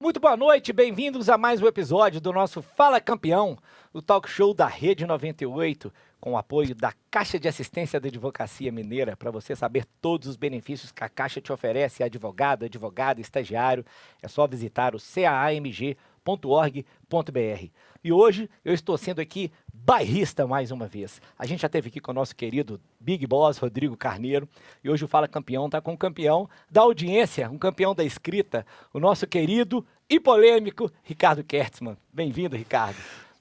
Muito boa noite, bem-vindos a mais um episódio do nosso Fala Campeão, o talk show da Rede 98, com o apoio da Caixa de Assistência da Advocacia Mineira, para você saber todos os benefícios que a Caixa te oferece, advogado, advogada, estagiário, é só visitar o caamg.org.br. E hoje eu estou sendo aqui bairrista mais uma vez. A gente já esteve aqui com o nosso querido Big Boss, Rodrigo Carneiro, e hoje o Fala Campeão está com o campeão da audiência, um campeão da escrita, o nosso querido e polêmico Ricardo Kertzmann. Bem-vindo, Ricardo.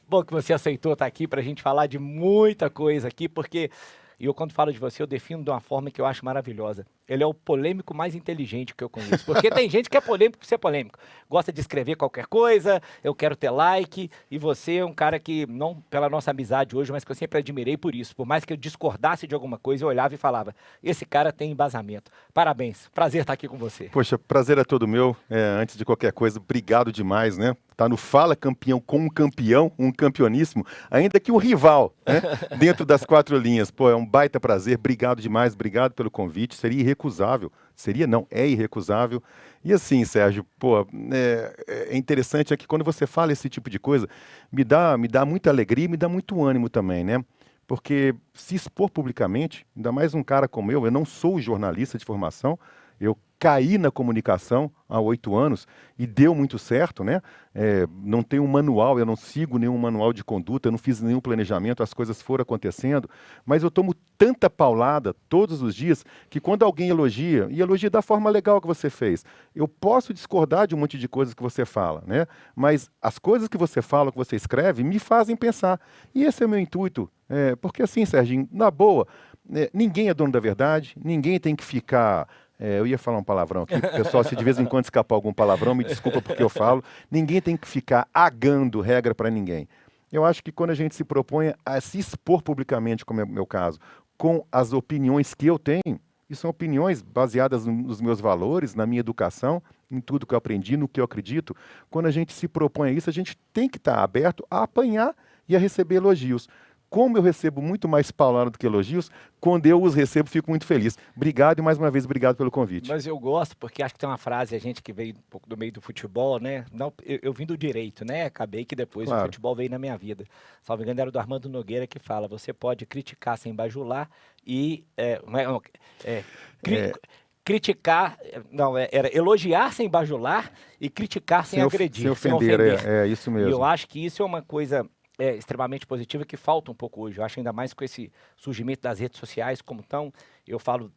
Bom que você aceitou estar aqui para a gente falar de muita coisa aqui, porque eu, quando falo de você, eu defino de uma forma que eu acho maravilhosa. Ele é o polêmico mais inteligente que eu conheço. Porque tem gente que é polêmico por ser polêmico. Gosta de escrever qualquer coisa, eu quero ter like, e você é um cara que, não pela nossa amizade hoje, mas que eu sempre admirei por isso. Por mais que eu discordasse de alguma coisa, eu olhava e falava, esse cara tem embasamento. Parabéns, prazer estar aqui com você. Poxa, prazer é todo meu. Antes de qualquer coisa, obrigado demais, né? Tá no Fala Campeão com um campeão, um campeoníssimo, ainda que um rival, né? Dentro das quatro linhas. Pô, é um baita prazer, obrigado demais, obrigado pelo convite. Seria irrecusável. Seria não, é irrecusável. E assim, Sérgio, pô, é interessante é que quando você fala esse tipo de coisa, me dá muita alegria e me dá muito ânimo também, né? Porque se expor publicamente, ainda mais um cara como eu não sou jornalista de formação, eu caí na comunicação há 8 anos e deu muito certo, né? Não tenho um manual, eu não sigo nenhum manual de conduta, eu não fiz nenhum planejamento, as coisas foram acontecendo, mas eu tomo tanta paulada todos os dias que quando alguém elogia, e elogia da forma legal que você fez, eu posso discordar de um monte de coisas que você fala, né? Mas as coisas que você fala, que você escreve, me fazem pensar. E esse é o meu intuito, porque assim, Serginho, na boa, ninguém é dono da verdade, ninguém tem que ficar... eu ia falar um palavrão aqui, pessoal, se de vez em quando escapar algum palavrão, me desculpa porque eu falo. Ninguém tem que ficar agando regra para ninguém. Eu acho que quando a gente se propõe a se expor publicamente, como é o meu caso, com as opiniões que eu tenho, e são opiniões baseadas nos meus valores, na minha educação, em tudo que eu aprendi, no que eu acredito, quando a gente se propõe a isso, a gente tem que estar aberto a apanhar e a receber elogios. Como eu recebo muito mais palavras do que elogios, quando eu os recebo, fico muito feliz. Obrigado e mais uma vez, obrigado pelo convite. Mas eu gosto, porque acho que tem uma frase, a gente que veio um pouco do meio do futebol, né? Não, eu vim do direito, né? Acabei que depois o Claro. futebol veio na minha vida. Salvo engano, era do Armando Nogueira que fala, você pode criticar sem bajular e... criticar, não, era elogiar sem bajular e criticar sem agredir. Sem ofender, é isso mesmo. E eu acho que isso é uma coisa extremamente positiva que falta um pouco hoje. Eu acho ainda mais com esse surgimento das redes sociais como estão, eu falo,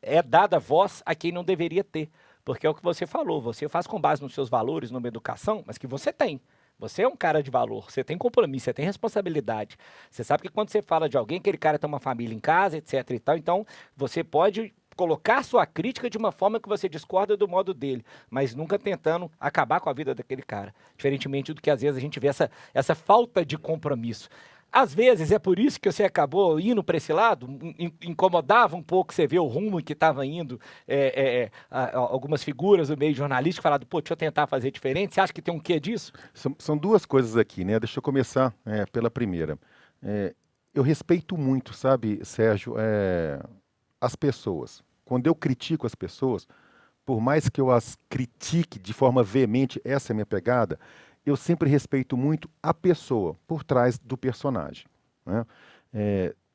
é dada voz a quem não deveria ter. Porque é o que você falou, você faz com base nos seus valores, numa educação, mas que você tem. Você é um cara de valor, você tem compromisso, você tem responsabilidade. Você sabe que quando você fala de alguém, aquele cara tem uma família em casa, etc e tal, então você pode colocar sua crítica de uma forma que você discorda do modo dele, mas nunca tentando acabar com a vida daquele cara. Diferentemente do que às vezes a gente vê essa falta de compromisso. Às vezes é por isso que você acabou indo para esse lado, incomodava um pouco você ver o rumo que estava indo algumas figuras do meio jornalístico falaram, pô, deixa eu tentar fazer diferente. Você acha que tem um quê disso? São duas coisas aqui, né? Deixa eu começar pela primeira. Eu respeito muito, sabe, Sérgio, as pessoas. Quando eu critico as pessoas, por mais que eu as critique de forma veemente, essa é a minha pegada, eu sempre respeito muito a pessoa por trás do personagem, né?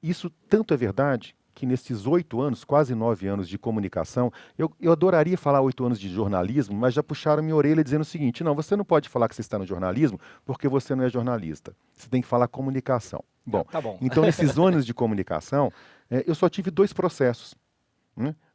Isso tanto é verdade que nesses 8 anos, quase 9 anos de comunicação, eu adoraria falar 8 anos de jornalismo, mas já puxaram minha orelha dizendo o seguinte, não, você não pode falar que você está no jornalismo porque você não é jornalista. Você tem que falar comunicação. Bom, tá bom. Então nesses anos de comunicação, eu só tive 2 processos.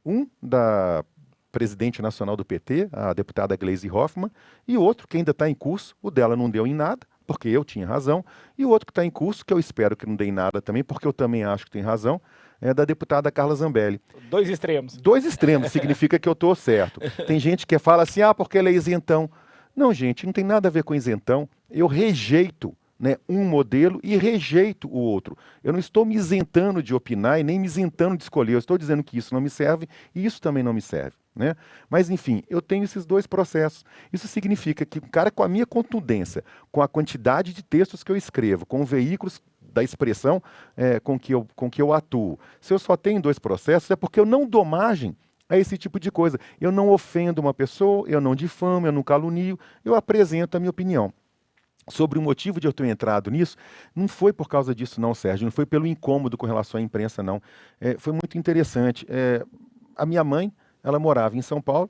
Um da presidente nacional do PT, a deputada Gleisi Hoffmann, e outro que ainda está em curso, o dela não deu em nada, porque eu tinha razão, e o outro que está em curso, que eu espero que não dê em nada também, porque eu também acho que tem razão, é da deputada Carla Zambelli. 2 extremos. 2 extremos, significa que eu estou certo. Tem gente que fala assim, porque ela é isentão. Não, gente, não tem nada a ver com isentão. Eu rejeito, né, um modelo e rejeito o outro. Eu não estou me isentando de opinar e nem me isentando de escolher. Eu estou dizendo que isso não me serve e isso também não me serve, né? Mas, enfim, eu tenho esses 2 processos. Isso significa que o cara, com a minha contundência, com a quantidade de textos que eu escrevo, com veículos da expressão com que eu atuo, se eu só tenho 2 processos, é porque eu não dou margem É esse tipo de coisa. Eu não ofendo uma pessoa, eu não difamo, eu não calunio, eu apresento a minha opinião. Sobre o motivo de eu ter entrado nisso, não foi por causa disso não, Sérgio, não foi pelo incômodo com relação à imprensa, não. Foi muito interessante. A minha mãe, ela morava em São Paulo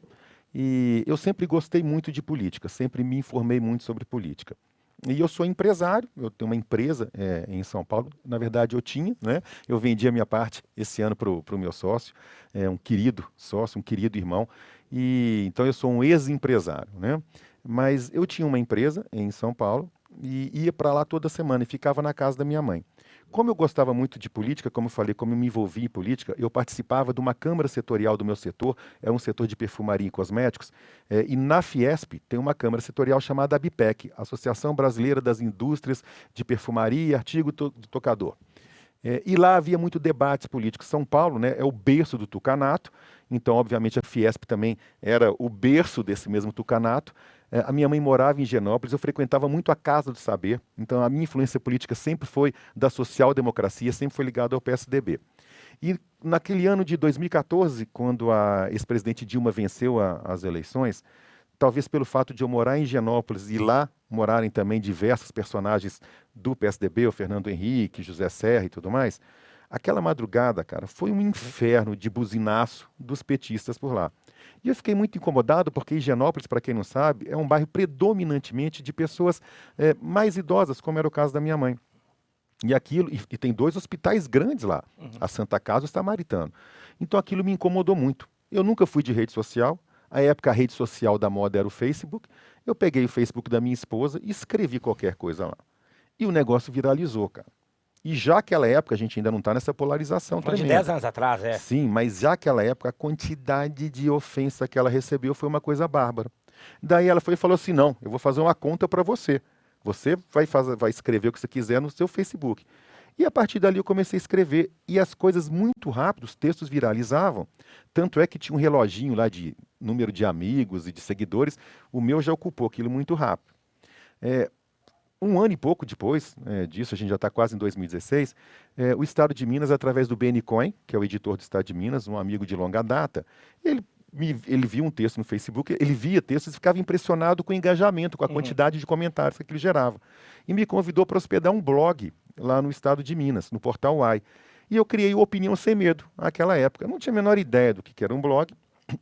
e eu sempre gostei muito de política, sempre me informei muito sobre política. E eu sou empresário, eu tenho uma empresa em São Paulo, na verdade eu tinha, né? Eu vendi a minha parte esse ano para o meu sócio, um querido sócio, um querido irmão, e então eu sou um ex-empresário, né? Mas eu tinha uma empresa em São Paulo e ia para lá toda semana e ficava na casa da minha mãe. Como eu gostava muito de política, como eu falei, como eu me envolvi em política, eu participava de uma câmara setorial do meu setor, é um setor de perfumaria e cosméticos, e na Fiesp tem uma câmara setorial chamada ABPEC, Associação Brasileira das Indústrias de Perfumaria e Artigo do Tocador. E lá havia muito debates políticos. São Paulo, né, é o berço do tucanato, então, obviamente, a Fiesp também era o berço desse mesmo tucanato. A minha mãe morava em Higienópolis, eu frequentava muito a Casa do Saber, então a minha influência política sempre foi da social-democracia, sempre foi ligada ao PSDB. E naquele ano de 2014, quando a ex-presidente Dilma venceu as eleições, talvez pelo fato de eu morar em Higienópolis e lá morarem também diversos personagens do PSDB, o Fernando Henrique, José Serra e tudo mais, aquela madrugada, cara, foi um inferno de buzinaço dos petistas por lá. E eu fiquei muito incomodado porque Higienópolis, para quem não sabe, é um bairro predominantemente de pessoas mais idosas, como era o caso da minha mãe. E tem 2 hospitais grandes lá, a Santa Casa e o Samaritano. Então aquilo me incomodou muito. Eu nunca fui de rede social, à época a rede social da moda era o Facebook. Eu peguei o Facebook da minha esposa e escrevi qualquer coisa lá. E o negócio viralizou, cara. E já aquela época, a gente ainda não está nessa polarização Foi de tremenda. 10 anos atrás, Sim, mas já aquela época, a quantidade de ofensa que ela recebeu foi uma coisa bárbara. Daí ela foi e falou assim, não, eu vou fazer uma conta para você. Você vai escrever o que você quiser no seu Facebook. E a partir dali eu comecei a escrever. E as coisas muito rápido, os textos viralizavam. Tanto é que tinha um reloginho lá de número de amigos e de seguidores. O meu já ocupou aquilo muito rápido. Um ano e pouco depois disso, a gente já está quase em 2016, o Estado de Minas, através do BN Coin, que é o editor do Estado de Minas, um amigo de longa data, ele viu um texto no Facebook, ele via textos e ficava impressionado com o engajamento, com a quantidade de comentários que aquilo gerava. E me convidou para hospedar um blog lá no Estado de Minas, no Portal Uai. E eu criei o Opinião Sem Medo, naquela época. Eu não tinha a menor ideia do que era um blog.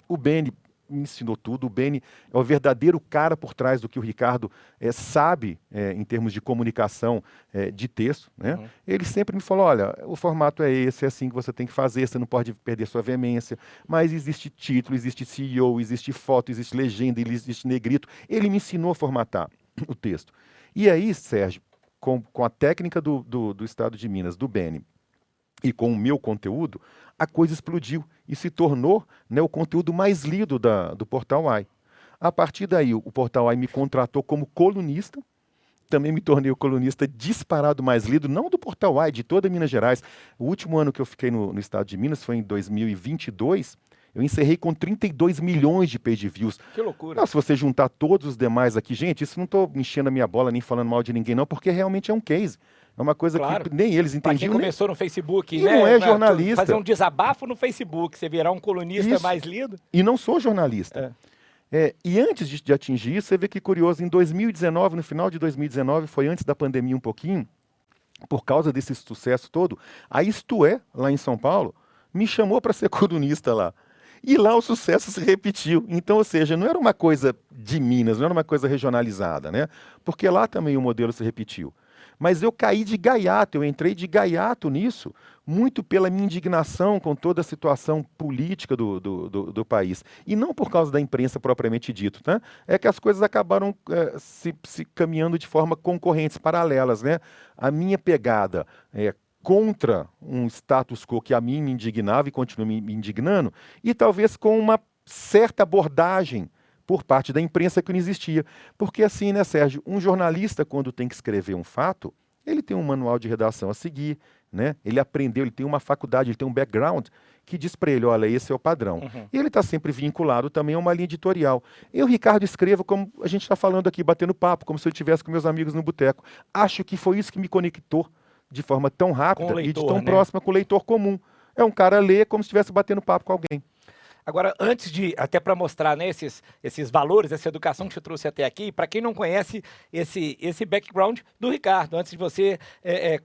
O BN me ensinou tudo. O Beni é o verdadeiro cara por trás do que o Ricardo sabe em termos de comunicação de texto, né? Ele sempre me falou, olha, o formato é esse, é assim que você tem que fazer, você não pode perder sua veemência, mas existe título, existe CEO, existe foto, existe legenda, existe negrito. Ele me ensinou a formatar o texto. E aí, Sérgio, com a técnica do Estado de Minas, do Beni, e com o meu conteúdo, a coisa explodiu e se tornou, né, o conteúdo mais lido do Portal Uai. A partir daí, o Portal Uai me contratou como colunista, também me tornei o colunista disparado mais lido, não do Portal Uai, de toda Minas Gerais. O último ano que eu fiquei no estado de Minas foi em 2022, eu encerrei com 32 milhões de page views. Que loucura. Não, se você juntar todos os demais aqui, gente, isso não estou enchendo a minha bola nem falando mal de ninguém não, porque realmente é um case. É uma coisa claro. que nem eles entendiam. Pra quem começou no Facebook, e né? não é jornalista. Fazer um desabafo no Facebook, você virar um colunista mais lido. E não sou jornalista. E antes de atingir isso, você vê que curioso, em 2019, no final de 2019, foi antes da pandemia um pouquinho, por causa desse sucesso todo, a Isto É, lá em São Paulo, me chamou para ser colunista lá. E lá o sucesso se repetiu. Então, ou seja, não era uma coisa de Minas, não era uma coisa regionalizada, né? Porque lá também o modelo se repetiu. Mas eu caí de gaiato, eu entrei de gaiato nisso, muito pela minha indignação com toda a situação política do país. E não por causa da imprensa propriamente dito, né? É que as coisas acabaram se caminhando de forma concorrentes, paralelas, né? A minha pegada contra um status quo que a mim me indignava e continua me indignando, e talvez com uma certa abordagem por parte da imprensa que não existia. Porque assim, né, Sérgio, um jornalista, quando tem que escrever um fato, ele tem um manual de redação a seguir, né? Ele aprendeu, ele tem uma faculdade, ele tem um background que diz para ele, olha, esse é o padrão. E ele está sempre vinculado também a uma linha editorial. Eu, Ricardo, escrevo como a gente está falando aqui, batendo papo, como se eu estivesse com meus amigos no boteco. Acho que foi isso que me conectou de forma tão rápida leitor, e de tão próxima com o leitor comum. É um cara ler como se estivesse batendo papo com alguém. Agora, antes de, até para mostrar, né, esses valores, essa educação que te trouxe até aqui, para quem não conhece esse background do Ricardo, antes de você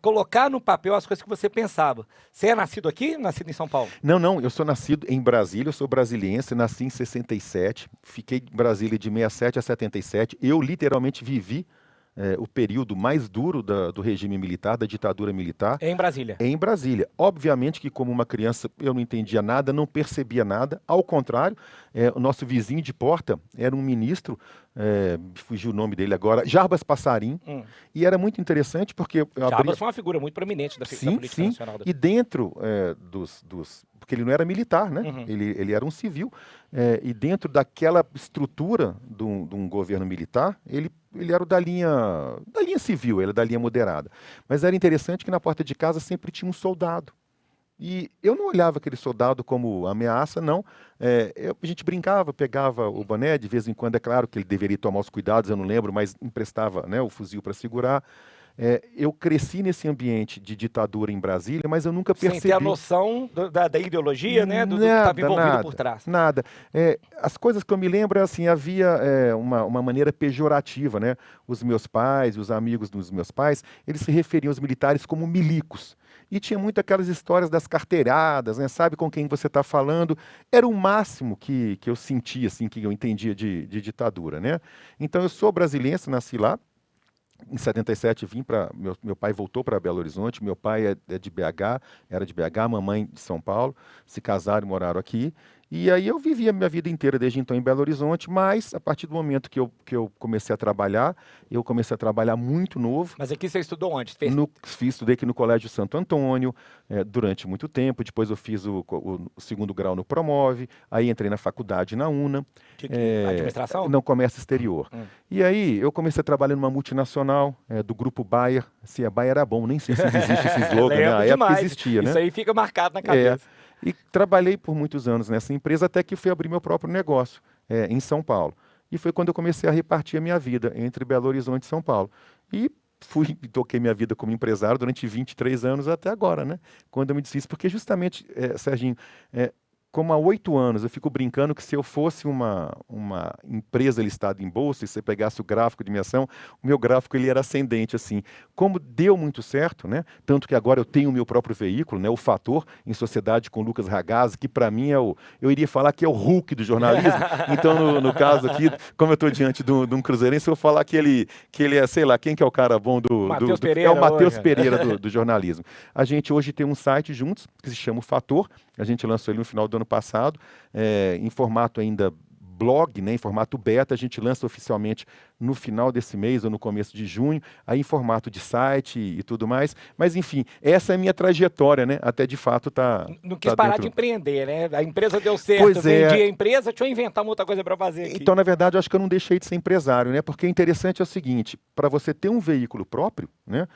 colocar no papel as coisas que você pensava. Você é nascido aqui, nascido em São Paulo? Não, eu sou nascido em Brasília, eu sou brasiliense, nasci em 67, fiquei em Brasília de 67 a 77, eu literalmente vivi o período mais duro do regime militar, da ditadura militar, É em Brasília. em Brasília. Obviamente que como uma criança eu não entendia nada, não percebia nada, ao contrário, o nosso vizinho de porta era um ministro, fugiu o nome dele agora, Jarbas Passarim, e era muito interessante porque... Jarbas foi uma figura muito proeminente da política nacional. E dentro porque ele não era militar, né? Uhum. Ele era um civil, e dentro daquela estrutura de um governo militar, ele era da linha civil, ele era da linha moderada. Mas era interessante que na porta de casa sempre tinha um soldado. E eu não olhava aquele soldado como ameaça, não. A gente brincava, pegava o boné, de vez em quando, é claro que ele deveria tomar os cuidados, eu não lembro, mas emprestava, né, o fuzil para segurar. Eu cresci nesse ambiente de ditadura em Brasília, mas eu nunca percebi... Sem ter a noção da ideologia, né? Do que estava envolvido por trás. Nada. As coisas que eu me lembro, assim, havia uma maneira pejorativa, né? Os meus pais, os amigos dos meus pais, eles se referiam aos militares como milicos. E tinha muito aquelas histórias das carteiradas, né? Sabe com quem você está falando. Era o máximo que eu sentia, assim, que eu entendia de ditadura, né? Então, eu sou brasiliense, nasci lá. Em 77 vim para... Meu pai voltou para Belo Horizonte, meu pai é de BH, era de BH, mamãe de São Paulo, se casaram e moraram aqui. E aí eu vivi a minha vida inteira desde então em Belo Horizonte, mas a partir do momento que eu comecei a trabalhar, eu comecei a trabalhar muito novo. Mas aqui você estudou onde? Estudei aqui no Colégio Santo Antônio durante muito tempo, depois eu fiz o segundo grau no Promove, aí entrei na faculdade na UNA. Administração? Não, comércio exterior. E aí eu comecei a trabalhar numa multinacional do Grupo Bayer. Se a Bayer era bom, nem sei se existe esse slogan, né? Na época existia, né? Isso aí fica marcado na cabeça. E trabalhei por muitos anos nessa empresa até que fui abrir meu próprio negócio em São Paulo. E foi quando eu comecei a repartir a minha vida entre Belo Horizonte e São Paulo. E toquei minha vida como empresário durante 23 anos até agora, né? Quando eu me desfiz. Porque justamente, Serginho, como há 8 anos eu fico brincando que se eu fosse uma empresa listada em bolsa e você pegasse o gráfico de minha ação, o meu gráfico ele era ascendente, assim. Como deu muito certo, né? Tanto que agora eu tenho o meu próprio veículo, né? O Fator, em sociedade com o Lucas Ragazzi, que para mim eu iria falar que é o Hulk do jornalismo. Então, no caso aqui, como eu estou diante de um cruzeirense, eu vou falar que ele é, sei lá, quem que é o cara bom Matheus Pereira, é o Matheus Pereira do jornalismo. A gente hoje tem um site juntos, que se chama o Fator. A gente lançou ele no final do ano passado, em formato ainda blog, né, em formato beta. A gente lança oficialmente no final desse mês ou no começo de junho, aí em formato de site e tudo mais. Mas, enfim, essa é a minha trajetória, né? Até de fato Não quis parar de empreender, né? A empresa deu certo, pois vendi a empresa, deixa eu inventar uma outra coisa para fazer aqui. Então, na verdade, eu acho que eu não deixei de ser empresário, né? Porque o interessante é o seguinte, para você ter um veículo próprio, né?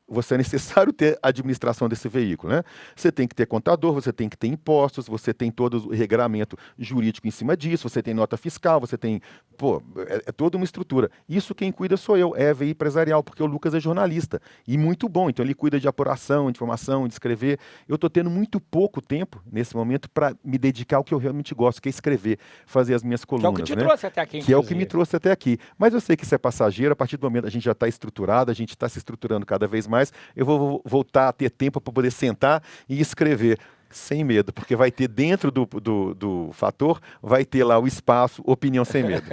Você é necessário ter a administração desse veículo, né? Você tem que ter contador, você tem que ter impostos, você tem todo o regramento jurídico em cima disso, você tem nota fiscal, você tem... é toda uma estrutura. Isso quem cuida sou eu, é a EVI empresarial, porque o Lucas é jornalista, e muito bom, então ele cuida de apuração, de informação, de escrever. Eu estou tendo muito pouco tempo, nesse momento, para me dedicar ao que eu realmente gosto, que é escrever, fazer as minhas colunas, que é o que te né? trouxe até aqui, Que é o que me trouxe até aqui. Mas eu sei que isso é passageiro, a partir do momento que a gente já está estruturado, a gente está se estruturando cada vez mais, eu vou voltar a ter tempo para poder sentar e escrever sem medo, porque vai ter dentro do Fator, vai ter lá o espaço Opinião Sem Medo.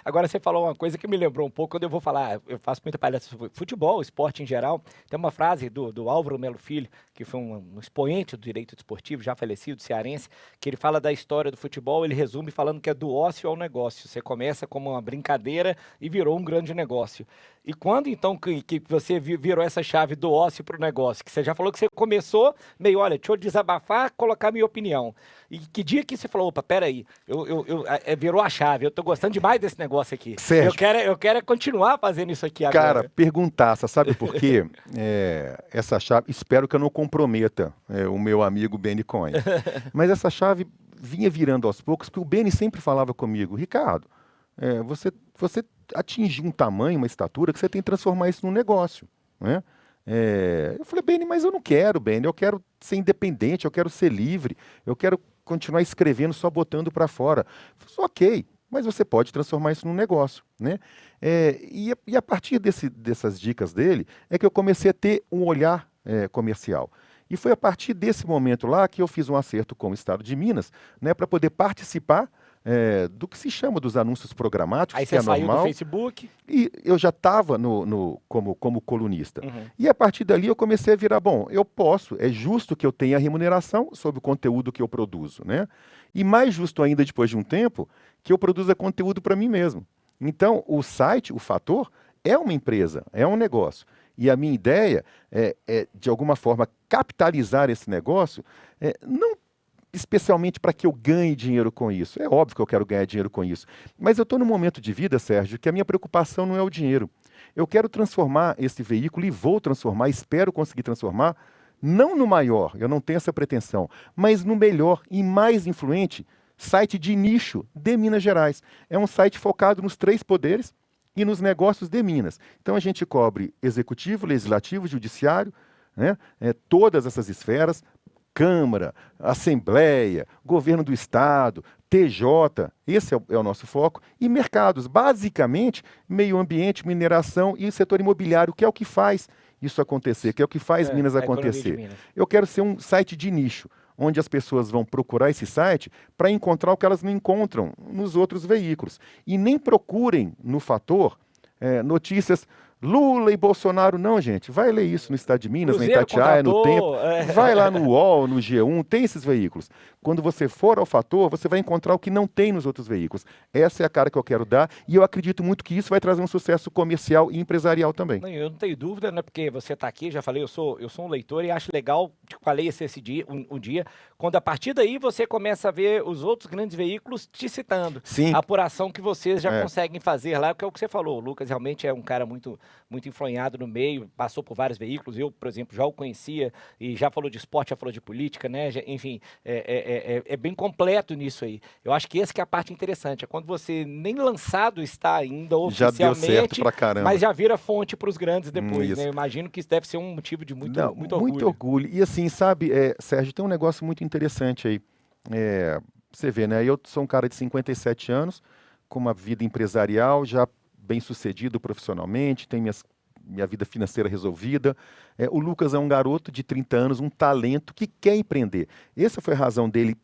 Agora você falou uma coisa que me lembrou um pouco, quando eu vou falar, eu faço muita palestra sobre futebol, esporte em geral, tem uma frase do Álvaro Melo Filho, que foi um expoente do direito desportivo, já falecido, cearense, que ele fala da história do futebol, ele resume falando que é do ócio ao negócio. Você começa como uma brincadeira e virou um grande negócio. E quando então que você virou essa chave do ócio para o negócio, que você já falou que você começou meio, olha, deixa eu desabafar, colocar minha opinião. E que dia que você falou, opa, peraí, virou a chave, eu tô gostando demais desse negócio aqui. Sérgio, eu quero continuar fazendo isso aqui agora. Cara, perguntaça, sabe por quê? Essa chave, espero que eu não comprometa o meu amigo Benny Cohen. Mas essa chave vinha virando aos poucos, porque o Benny sempre falava comigo, Ricardo, você atingiu um tamanho, uma estatura, que você tem que transformar isso num negócio, né? Eu falei, Beni, mas eu não quero, Beni, eu quero ser independente, eu quero ser livre, eu quero continuar escrevendo só botando para fora. Eu falei, ok, mas você pode transformar isso num negócio, né? E a partir dessas dicas dele é que eu comecei a ter um olhar comercial. E foi a partir desse momento lá que eu fiz um acerto com o Estado de Minas, né, para poder participar do que se chama dos anúncios programáticos, Aí que você é saiu do normal. Facebook. E eu já estava como colunista. E a partir dali eu comecei a virar, bom, eu posso, é justo que eu tenha remuneração sobre o conteúdo que eu produzo, né? E mais justo ainda, depois de um tempo, que eu produza conteúdo para mim mesmo. Então, o site, o Fator, é uma empresa, é um negócio. E a minha ideia é de alguma forma, capitalizar esse negócio, não especialmente para que eu ganhe dinheiro com isso. É óbvio que eu quero ganhar dinheiro com isso. Mas eu estou num momento de vida, Sérgio, que a minha preocupação não é o dinheiro. Eu quero transformar esse veículo e vou transformar, espero conseguir transformar, não no maior, eu não tenho essa pretensão, mas no melhor e mais influente site de nicho de Minas Gerais. É um site focado nos 3 poderes e nos negócios de Minas. Então a gente cobre executivo, legislativo, judiciário, né? Todas essas esferas, Câmara, Assembleia, Governo do Estado, TJ, esse é o nosso foco, e mercados, basicamente meio ambiente, mineração e setor imobiliário, que é o que faz isso acontecer, que é o que faz Minas A economia de acontecer. Minas. Eu quero ser um site de nicho, onde as pessoas vão procurar esse site para encontrar o que elas não encontram nos outros veículos. E nem procurem no Fator notícias Lula e Bolsonaro, não, gente. Vai ler isso no Estado de Minas, Cruzeiro na Itatiaia, no Tempo. contratou. Vai lá no UOL, no G1, tem esses veículos. Quando você for ao Fator, você vai encontrar o que não tem nos outros veículos. Essa é a cara que eu quero dar e eu acredito muito que isso vai trazer um sucesso comercial e empresarial também. Não, eu não tenho dúvida, né? Porque você está aqui, já falei, eu sou um leitor e acho legal, te falei esse dia, um dia, quando a partir daí você começa a ver os outros grandes veículos te citando. Sim. A apuração que vocês já É. conseguem fazer lá, que é o que você falou. O Lucas realmente é um cara muito, muito enfronhado no meio, passou por vários veículos. Eu, por exemplo, já o conhecia e já falou de esporte, já falou de política, né? Enfim, é bem completo nisso aí. Eu acho que essa que é a parte interessante, é quando você nem lançado está ainda Já deu oficialmente, certo pra caramba. mas já vira fonte para os grandes depois, Isso. né? Eu imagino que isso deve ser um motivo de muito, Não, muito orgulho. orgulho. E assim, sabe, Sérgio, tem um negócio muito interessante aí. Você vê, né? Eu sou um cara de 57 anos, com uma vida empresarial, já bem sucedido profissionalmente, tenho minha vida financeira resolvida. O Lucas é um garoto de 30 anos, um talento que quer empreender. Essa foi a razão dele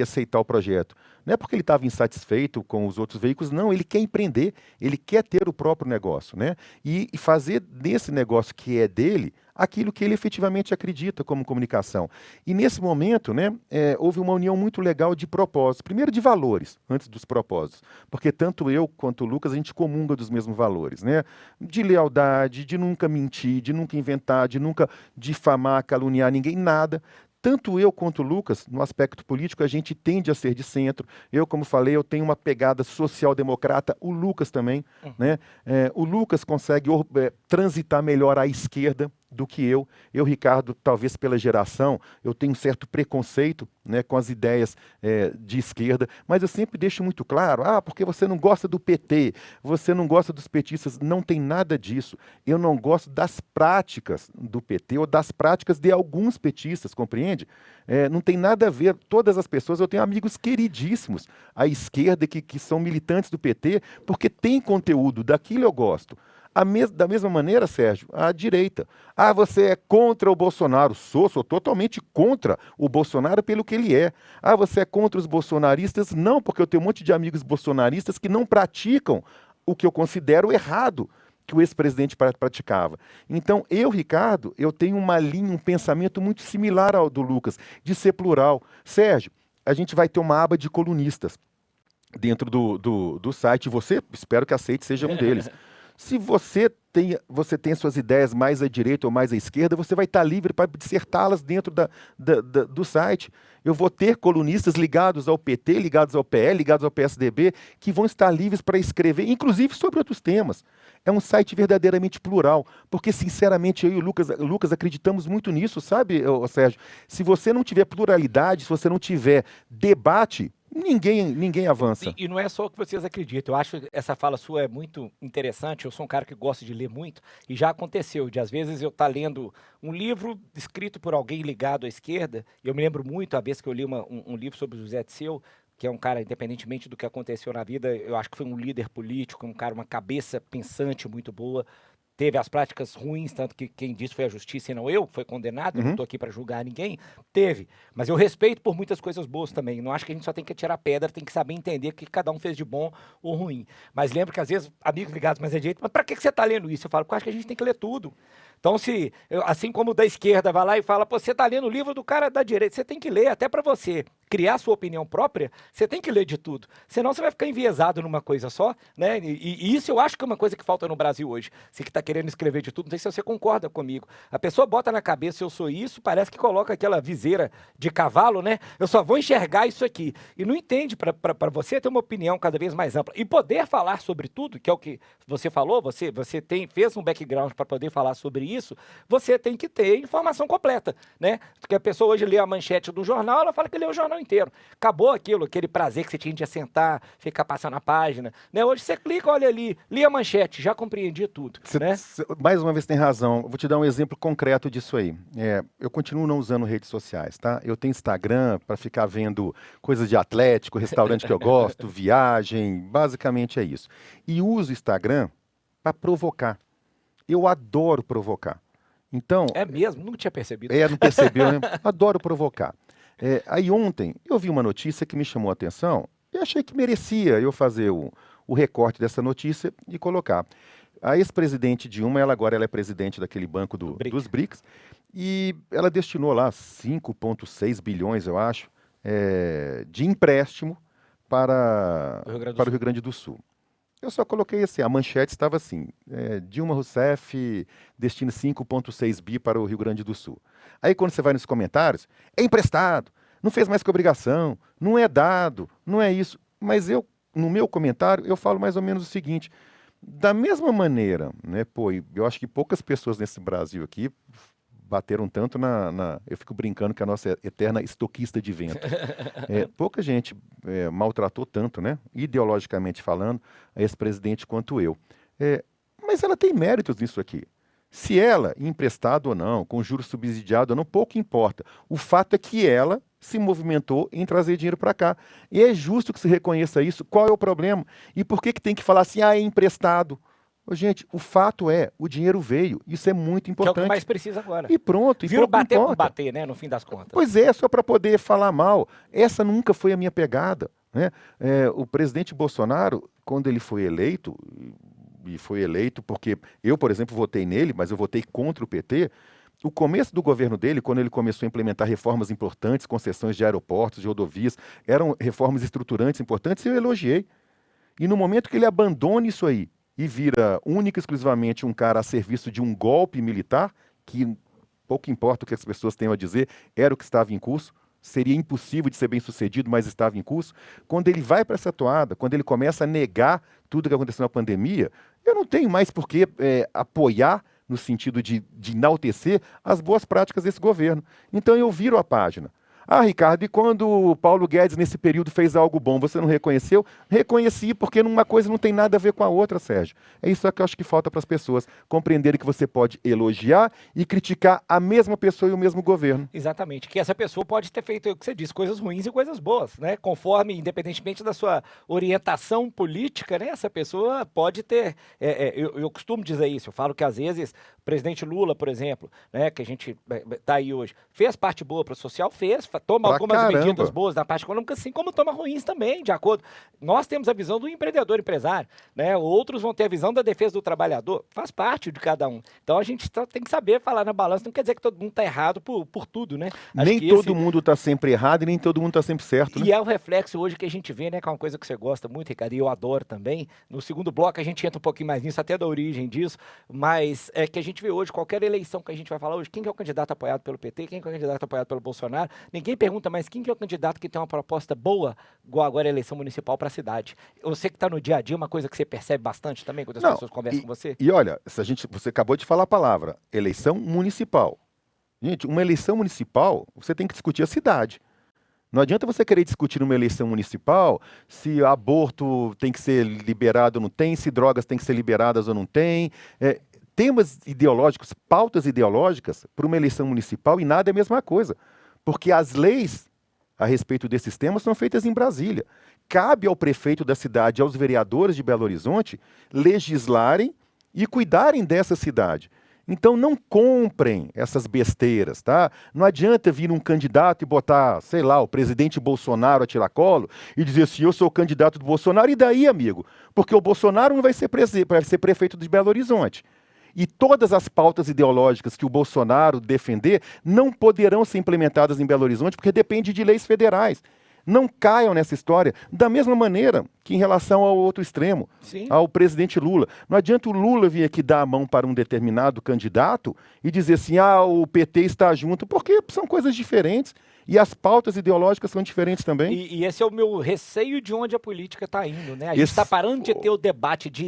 aceitar o projeto. Não é porque ele estava insatisfeito com os outros veículos, não, ele quer empreender, ele quer ter o próprio negócio, né? E fazer desse negócio que é dele, aquilo que ele efetivamente acredita como comunicação. E nesse momento, né, houve uma união muito legal de propósitos, primeiro de valores, antes dos propósitos, porque tanto eu quanto o Lucas, a gente comunga dos mesmos valores, né? De lealdade, de nunca mentir, de nunca inventar, de nunca difamar, caluniar ninguém, nada. Tanto eu quanto o Lucas, no aspecto político, a gente tende a ser de centro. Eu, como falei, eu tenho uma pegada social-democrata, o Lucas também, né? O Lucas consegue transitar melhor à esquerda do que eu. Eu, Ricardo, talvez pela geração, eu tenho um certo preconceito, né, com as ideias de esquerda, mas eu sempre deixo muito claro, porque você não gosta do PT, você não gosta dos petistas, não tem nada disso. Eu não gosto das práticas do PT ou das práticas de alguns petistas, compreende? Não tem nada a ver, todas as pessoas, eu tenho amigos queridíssimos à esquerda que são militantes do PT, porque tem conteúdo, daquilo eu gosto. Da mesma maneira, Sérgio, a direita. Você é contra o Bolsonaro. Sou totalmente contra o Bolsonaro pelo que ele é. Você é contra os bolsonaristas? Não, porque eu tenho um monte de amigos bolsonaristas que não praticam o que eu considero errado que o ex-presidente praticava. Então, eu, Ricardo, eu tenho uma linha, um pensamento muito similar ao do Lucas, de ser plural. Sérgio, a gente vai ter uma aba de colunistas dentro do site. Você, espero que aceite, seja um deles. Se você tem suas ideias mais à direita ou mais à esquerda, você vai estar livre para dissertá-las dentro do site. Eu vou ter colunistas ligados ao PT, ligados ao PL, ligados ao PSDB, que vão estar livres para escrever, inclusive sobre outros temas. É um site verdadeiramente plural, porque, sinceramente, eu e o Lucas acreditamos muito nisso, sabe, Sérgio? Se você não tiver pluralidade, se você não tiver debate, ninguém avança. E não é só o que vocês acreditam. Eu acho que essa fala sua é muito interessante. Eu sou um cara que gosta de ler lê muito, e já aconteceu de, às vezes, eu estar lendo um livro escrito por alguém ligado à esquerda, e eu me lembro muito, a vez que eu li um livro sobre o José Dirceu, que é um cara, independentemente do que aconteceu na vida, eu acho que foi um líder político, um cara, uma cabeça pensante muito boa, teve as práticas ruins, tanto que quem disse foi a justiça e não eu, foi condenado, eu não estou aqui para julgar ninguém, teve. Mas eu respeito por muitas coisas boas também. Não acho que a gente só tem que tirar pedra, tem que saber entender o que cada um fez de bom ou ruim. Mas lembro que às vezes, amigos ligados mais a direito, mas para que você está lendo isso? Eu falo, porque eu acho que a gente tem que ler tudo. Então, assim como o da esquerda vai lá e fala, pô, você está lendo o livro do cara da direita, você tem que ler, até para você criar sua opinião própria, você tem que ler de tudo. Senão você vai ficar enviesado numa coisa só, né? E isso eu acho que é uma coisa que falta no Brasil hoje. Você que está querendo escrever de tudo, não sei se você concorda comigo. A pessoa bota na cabeça, eu sou isso, parece que coloca aquela viseira de cavalo, né? Eu só vou enxergar isso aqui. E não entende para você ter uma opinião cada vez mais ampla. E poder falar sobre tudo, que é o que você falou, você fez um background para poder falar sobre isso, você tem que ter informação completa, né? Porque a pessoa hoje lê a manchete do jornal, ela fala que lê o jornal inteiro. Acabou aquele prazer que você tinha de sentar, ficar passando a página, né? Hoje você clica, olha ali, li a manchete, já compreendi tudo, né? Mais uma vez tem razão. Eu vou te dar um exemplo concreto disso aí. Eu continuo não usando redes sociais, tá? Eu tenho Instagram para ficar vendo coisas de atlético, restaurante que eu gosto, viagem, basicamente é isso. E uso o Instagram para provocar. Eu adoro provocar. Então, É mesmo? Não tinha percebido. não percebeu, né? Adoro provocar. Aí ontem eu vi uma notícia que me chamou a atenção e achei que merecia eu fazer o recorte dessa notícia e colocar. A ex-presidente Dilma, ela agora é presidente daquele banco dos BRICS, e ela destinou lá 5,6 bilhões, eu acho, de empréstimo para o Rio Grande do Sul. Eu só coloquei assim, a manchete estava assim, Dilma Rousseff destina 5,6 bi para o Rio Grande do Sul. Aí quando você vai nos comentários, é emprestado, não fez mais que obrigação, não é dado, não é isso. Mas no meu comentário, eu falo mais ou menos o seguinte, da mesma maneira, né, eu acho que poucas pessoas nesse Brasil aqui bateram tanto eu fico brincando que a nossa eterna estoquista de vento. Pouca gente maltratou tanto, né, ideologicamente falando, a ex-presidente quanto eu. Mas ela tem méritos nisso aqui. Se ela, emprestado ou não, com juros subsidiado ou não, pouco importa. O fato é que ela se movimentou em trazer dinheiro para cá. E é justo que se reconheça isso. Qual é o problema? E por que tem que falar assim, é emprestado? Gente, o fato o dinheiro veio. Isso é muito importante. Que é o que mais precisa agora. E pronto. Vira bater por bater, né, no fim das contas. Pois é, só para poder falar mal. Essa nunca foi a minha pegada, né? O presidente Bolsonaro, quando ele foi eleito, e foi eleito porque eu, por exemplo, votei nele, mas eu votei contra o PT, o começo do governo dele, quando ele começou a implementar reformas importantes, concessões de aeroportos, de rodovias, eram reformas estruturantes importantes, eu elogiei. E no momento que ele abandona isso aí e vira única e exclusivamente um cara a serviço de um golpe militar, que pouco importa o que as pessoas tenham a dizer, era o que estava em curso, seria impossível de ser bem sucedido, mas estava em curso. Quando ele vai para essa toada, quando ele começa a negar tudo que aconteceu na pandemia, eu não tenho mais por que apoiar no sentido de enaltecer as boas práticas desse governo. Então eu viro a página. Ricardo, e quando o Paulo Guedes nesse período fez algo bom, você não reconheceu? Reconheci, porque uma coisa não tem nada a ver com a outra, Sérgio. É isso que eu acho que falta para as pessoas compreenderem que você pode elogiar e criticar a mesma pessoa e o mesmo governo. Exatamente, que essa pessoa pode ter feito, o que você disse, coisas ruins e coisas boas, né? Conforme, independentemente da sua orientação política, né? Essa pessoa pode ter, eu costumo dizer isso, eu falo que às vezes o presidente Lula, por exemplo, né, que a gente está aí hoje, fez parte boa para o social, toma pra algumas caramba. medidas boas na parte econômica, assim como toma ruins também, de acordo. Nós temos a visão do empreendedor empresário, né? Outros vão ter a visão da defesa do trabalhador, faz parte de cada um. Então a gente tem que saber falar na balança, não quer dizer que todo mundo está errado por tudo, né? Nem todo mundo está sempre errado e nem todo mundo está sempre certo, né? E é o reflexo hoje que a gente vê, né, que é uma coisa que você gosta muito, Ricardo, e eu adoro também. No segundo bloco a gente entra um pouquinho mais nisso, até da origem disso, mas é que a gente vê hoje, qualquer eleição que a gente vai falar hoje, quem que é o candidato apoiado pelo PT, quem que é o candidato apoiado pelo Bolsonaro, ninguém pergunta mais quem que é o candidato que tem uma proposta boa, igual agora a eleição municipal para a cidade. Você que está no dia a dia, uma coisa que você percebe bastante também quando as pessoas conversam com você? E olha, você acabou de falar a palavra, eleição municipal. Gente, uma eleição municipal, você tem que discutir a cidade. Não adianta você querer discutir numa eleição municipal se aborto tem que ser liberado ou não tem, se drogas têm que ser liberadas ou não tem. temas ideológicos, pautas ideológicas para uma eleição municipal e nada é a mesma coisa. Porque as leis a respeito desses temas são feitas em Brasília. Cabe ao prefeito da cidade, aos vereadores de Belo Horizonte, legislarem e cuidarem dessa cidade. Então não comprem essas besteiras, tá? Não adianta vir um candidato e botar, sei lá, o presidente Bolsonaro a tiracolo e dizer assim, eu sou o candidato do Bolsonaro, e daí, amigo? Porque o Bolsonaro não vai ser prefeito de Belo Horizonte. E todas as pautas ideológicas que o Bolsonaro defender não poderão ser implementadas em Belo Horizonte porque depende de leis federais. Não caiam nessa história, da mesma maneira que em relação ao outro extremo, Sim. ao presidente Lula. Não adianta o Lula vir aqui dar a mão para um determinado candidato e dizer assim, o PT está junto, porque são coisas diferentes e as pautas ideológicas são diferentes também. E esse é o meu receio de onde a política está indo, né? A gente está parando de ter o debate de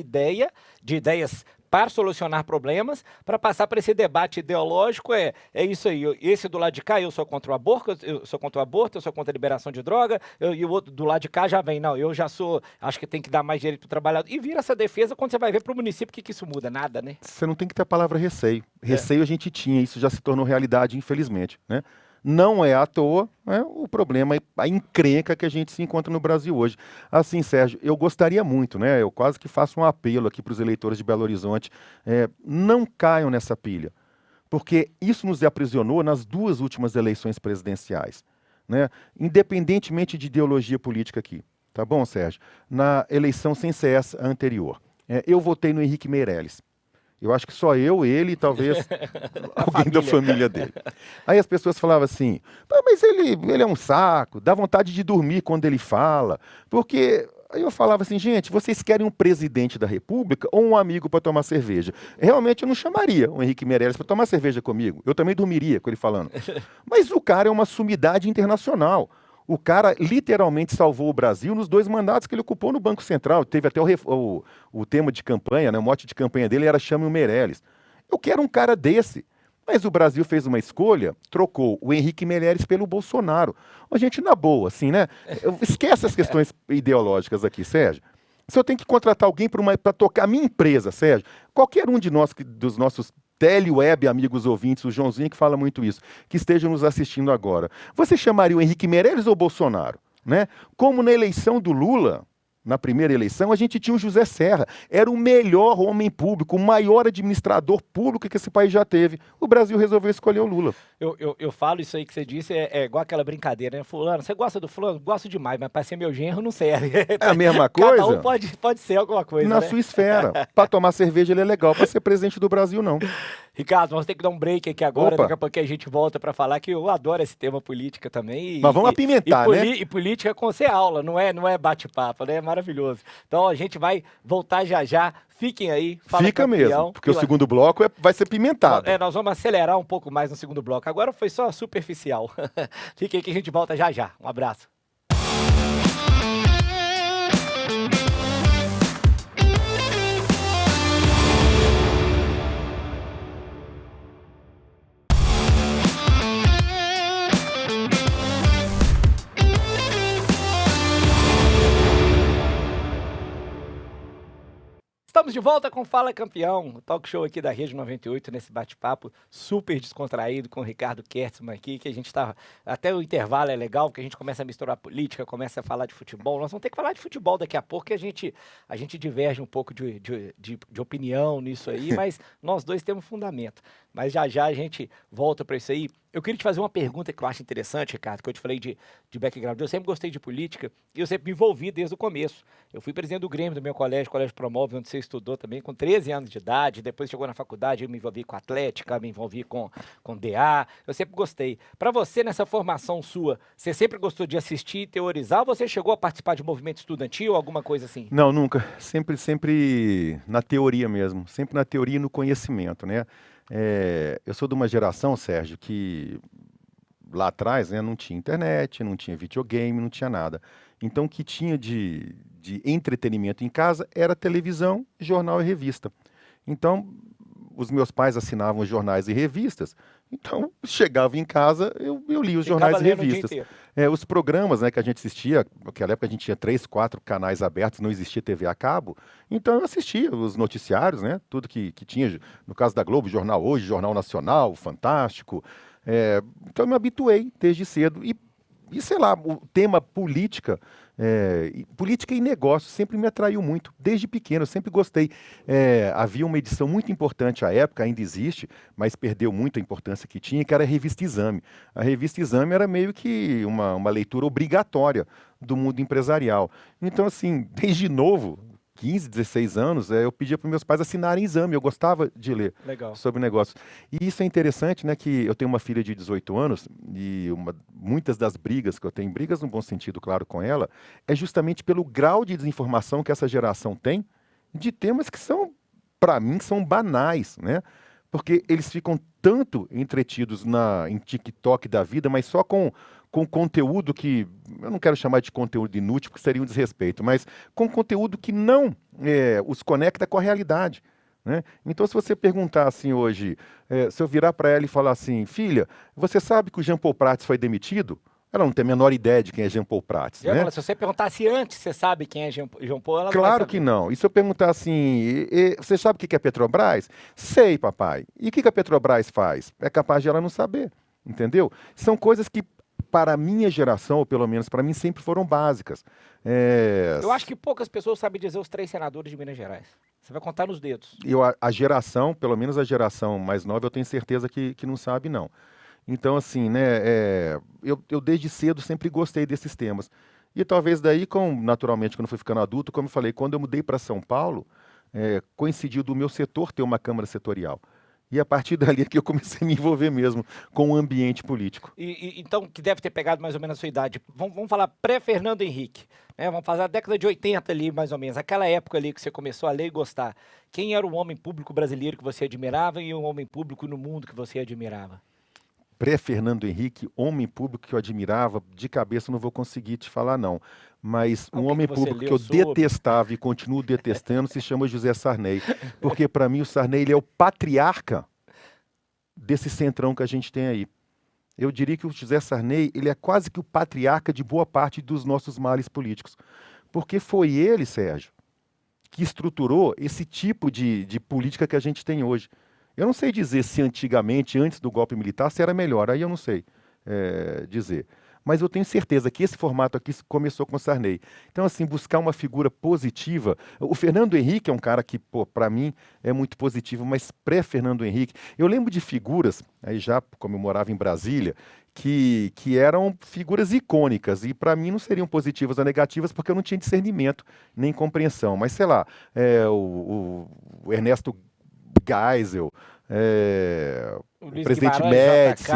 ideias para solucionar problemas, para passar para esse debate ideológico, é isso aí, esse do lado de cá, eu sou contra o aborto, eu sou contra a liberação de droga, e o outro do lado de cá já vem, não, eu já sou, acho que tem que dar mais direito para o trabalhador, e vira essa defesa quando você vai ver para o município, o que isso muda? Nada, né? Você não tem que ter a palavra receio. Receio a gente tinha, isso já se tornou realidade, infelizmente, né? Não é à toa, né, o problema, a encrenca que a gente se encontra no Brasil hoje. Assim, Sérgio, eu gostaria muito, né? Eu quase que faço um apelo aqui para os eleitores de Belo Horizonte, não caiam nessa pilha, porque isso nos aprisionou nas 2 últimas eleições presidenciais, né? Independentemente de ideologia política aqui, tá bom, Sérgio? Na eleição sem ser essa anterior, eu votei no Henrique Meirelles. Eu acho que só eu, ele e talvez alguém da família dele. Aí as pessoas falavam assim, mas ele é um saco, dá vontade de dormir quando ele fala. Porque aí eu falava assim, gente, vocês querem um presidente da República ou um amigo para tomar cerveja? Realmente eu não chamaria o Henrique Meirelles para tomar cerveja comigo. Eu também dormiria com ele falando. Mas o cara é uma sumidade internacional. O cara literalmente salvou o Brasil nos 2 mandatos que ele ocupou no Banco Central. Teve até o tema de campanha, né? O mote de campanha dele era Chame o Meirelles. Eu quero um cara desse. Mas o Brasil fez uma escolha, trocou o Henrique Meirelles pelo Bolsonaro. Ô, gente, na boa, assim, né? Esquece as questões ideológicas aqui, Sérgio. Se eu tenho que contratar alguém para tocar a minha empresa, Sérgio, qualquer um de nós, dos nossos teleweb amigos ouvintes, o Joãozinho que fala muito isso, que estejam nos assistindo agora, você chamaria o Henrique Meirelles ou o Bolsonaro? Né? Como na eleição do Lula, na primeira eleição, a gente tinha o José Serra, era o melhor homem público, o maior administrador público que esse país já teve. O Brasil resolveu escolher o Lula. Eu falo isso aí que você disse, é igual aquela brincadeira, né? Fulano, você gosta do fulano? Gosto demais, mas para ser meu genro não serve. É a mesma coisa? Cada um pode ser alguma coisa, na né? sua esfera. Para tomar cerveja ele é legal, para ser presidente do Brasil não. Ricardo, vamos ter que dar um break aqui agora, Opa. daqui a pouco a gente volta para falar que eu adoro esse tema política também. Mas vamos apimentar, né? E política com ser aula, não é bate-papo, né? É maravilhoso. Então a gente vai voltar já já. Fiquem aí. Fala Fica campeão, mesmo, porque o segundo bloco vai ser pimentado. Nós vamos acelerar um pouco mais no segundo bloco. Agora foi só superficial. Fiquem aí que a gente volta já já. Um abraço. Estamos de volta com Fala Campeão, o talk show aqui da Rede 98, nesse bate-papo super descontraído com o Ricardo Kertzmann aqui, que a gente tá, até o intervalo é legal, porque a gente começa a misturar política, começa a falar de futebol, nós vamos ter que falar de futebol daqui a pouco, que a gente diverge um pouco de opinião nisso aí, mas nós dois temos fundamento. Mas já já a gente volta para isso aí. Eu queria te fazer uma pergunta que eu acho interessante, Ricardo, que eu te falei de background. Eu sempre gostei de política e eu sempre me envolvi desde o começo. Eu fui presidente do Grêmio do meu colégio, Colégio Promove, onde você estudou também, com 13 anos de idade. Depois chegou na faculdade, eu me envolvi com Atlética, me envolvi com DA. Eu sempre gostei. Para você, nessa formação sua, você sempre gostou de assistir e teorizar ou você chegou a participar de movimento estudantil ou alguma coisa assim? Não, nunca. Sempre na teoria mesmo. Sempre na teoria e no conhecimento, né? Eu sou de uma geração, Sérgio, que lá atrás, né, não tinha internet, não tinha videogame, não tinha nada. Então o que tinha de entretenimento em casa era televisão, jornal e revista. Então os meus pais assinavam jornais e revistas, então chegava em casa, eu lia os Ficava jornais e lendo o dia revistas. inteiro. Os programas, né, que a gente assistia, naquela época a gente tinha 3, 4 canais abertos, não existia TV a cabo, então eu assistia os noticiários, né, tudo que tinha, no caso da Globo, Jornal Hoje, Jornal Nacional, Fantástico. Então eu me habituei desde cedo. E sei lá, o tema política, política e negócio sempre me atraiu muito, desde pequeno, eu sempre gostei. Havia uma edição muito importante à época, ainda existe, mas perdeu muito a importância que tinha, que era a Revista Exame. A Revista Exame era meio que uma leitura obrigatória do mundo empresarial. Então, assim, desde novo, 15, 16 anos, eu pedia para meus pais assinarem Exame, eu gostava de ler Legal. sobre negócios. E isso é interessante, né, que eu tenho uma filha de 18 anos e muitas das brigas que eu tenho, brigas no bom sentido, claro, com ela, é justamente pelo grau de desinformação que essa geração tem de temas que são, para mim, são banais, né? Porque eles ficam tanto entretidos em TikTok da vida, mas só com conteúdo que, eu não quero chamar de conteúdo inútil, porque seria um desrespeito, mas com conteúdo que não os conecta com a realidade, né? Então, se você perguntar assim hoje, se eu virar para ela e falar assim, filha, você sabe que o Jean Paul Prats foi demitido? Ela não tem a menor ideia de quem é Jean Paul Prats, né? Se você perguntasse antes, você sabe quem é Jean Paul, ela não vai Claro saber. que não. E se eu perguntar assim, você sabe o que é Petrobras? Sei, papai. E o que a Petrobras faz? É capaz de ela não saber, entendeu? São coisas que, para a minha geração, ou pelo menos para mim, sempre foram básicas. Eu acho que poucas pessoas sabem dizer os 3 senadores de Minas Gerais. Você vai contar nos dedos. A geração, pelo menos a geração mais nova, eu tenho certeza que não sabe, não. Então, assim, né, eu desde cedo sempre gostei desses temas. E talvez daí, naturalmente, quando eu fui ficando adulto, como eu falei, quando eu mudei para São Paulo, coincidiu do meu setor ter uma Câmara Setorial. E a partir dali é que eu comecei a me envolver mesmo com o ambiente político. Então, que deve ter pegado mais ou menos a sua idade. Vamos falar pré-Fernando Henrique, né? Vamos fazer a década de 80 ali, mais ou menos. Aquela época ali que você começou a ler e gostar. Quem era o homem público brasileiro que você admirava e o homem público no mundo que você admirava? Pré-Fernando Henrique, homem público que eu admirava, de cabeça não vou conseguir te falar, não. Mas um Alguém homem que você público que leu eu sobre? detestava e continuo detestando se chama José Sarney. Porque, para mim, o Sarney ele é o patriarca desse centrão que a gente tem aí. Eu diria que o José Sarney ele é quase que o patriarca de boa parte dos nossos males políticos. Porque foi ele, Sérgio, que estruturou esse tipo de política que a gente tem hoje. Eu não sei dizer se antigamente, antes do golpe militar, se era melhor, aí eu não sei dizer. Mas eu tenho certeza que esse formato aqui começou com o Sarney. Então, assim, buscar uma figura positiva. O Fernando Henrique é um cara que, para mim, é muito positivo, mas pré-Fernando Henrique. Eu lembro de figuras, aí já, como eu morava em Brasília, que eram figuras icônicas e, para mim, não seriam positivas ou negativas porque eu não tinha discernimento nem compreensão. Mas, sei lá, o Ernesto Geisel, o presidente Médici.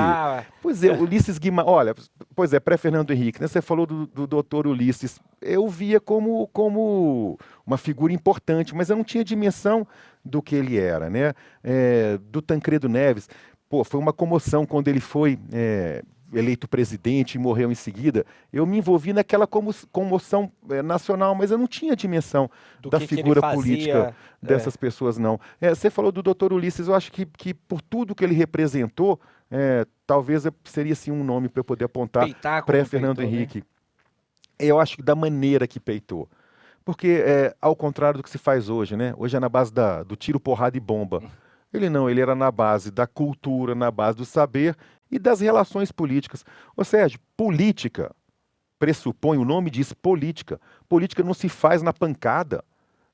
Pois é, Ulisses Guimarães. Olha, pois é, pré-Fernando Henrique, né? Você falou do doutor Ulisses. Eu via como uma figura importante, mas eu não tinha dimensão do que ele era, né? Do Tancredo Neves. Pô, foi uma comoção quando ele foi eleito presidente e morreu em seguida. Eu me envolvi naquela comoção nacional, mas eu não tinha dimensão da figura política dessas pessoas, não. Você falou do doutor Ulisses, eu acho que por tudo que ele representou, talvez seria assim um nome para eu poder apontar pré-Fernando Henrique. Né? Eu acho que da maneira que peitou. Porque, ao contrário do que se faz hoje, né? Hoje é na base do tiro, porrada e bomba. Ele era na base da cultura, na base do saber e das relações políticas. Ou seja, política pressupõe, o nome diz política. Política não se faz na pancada.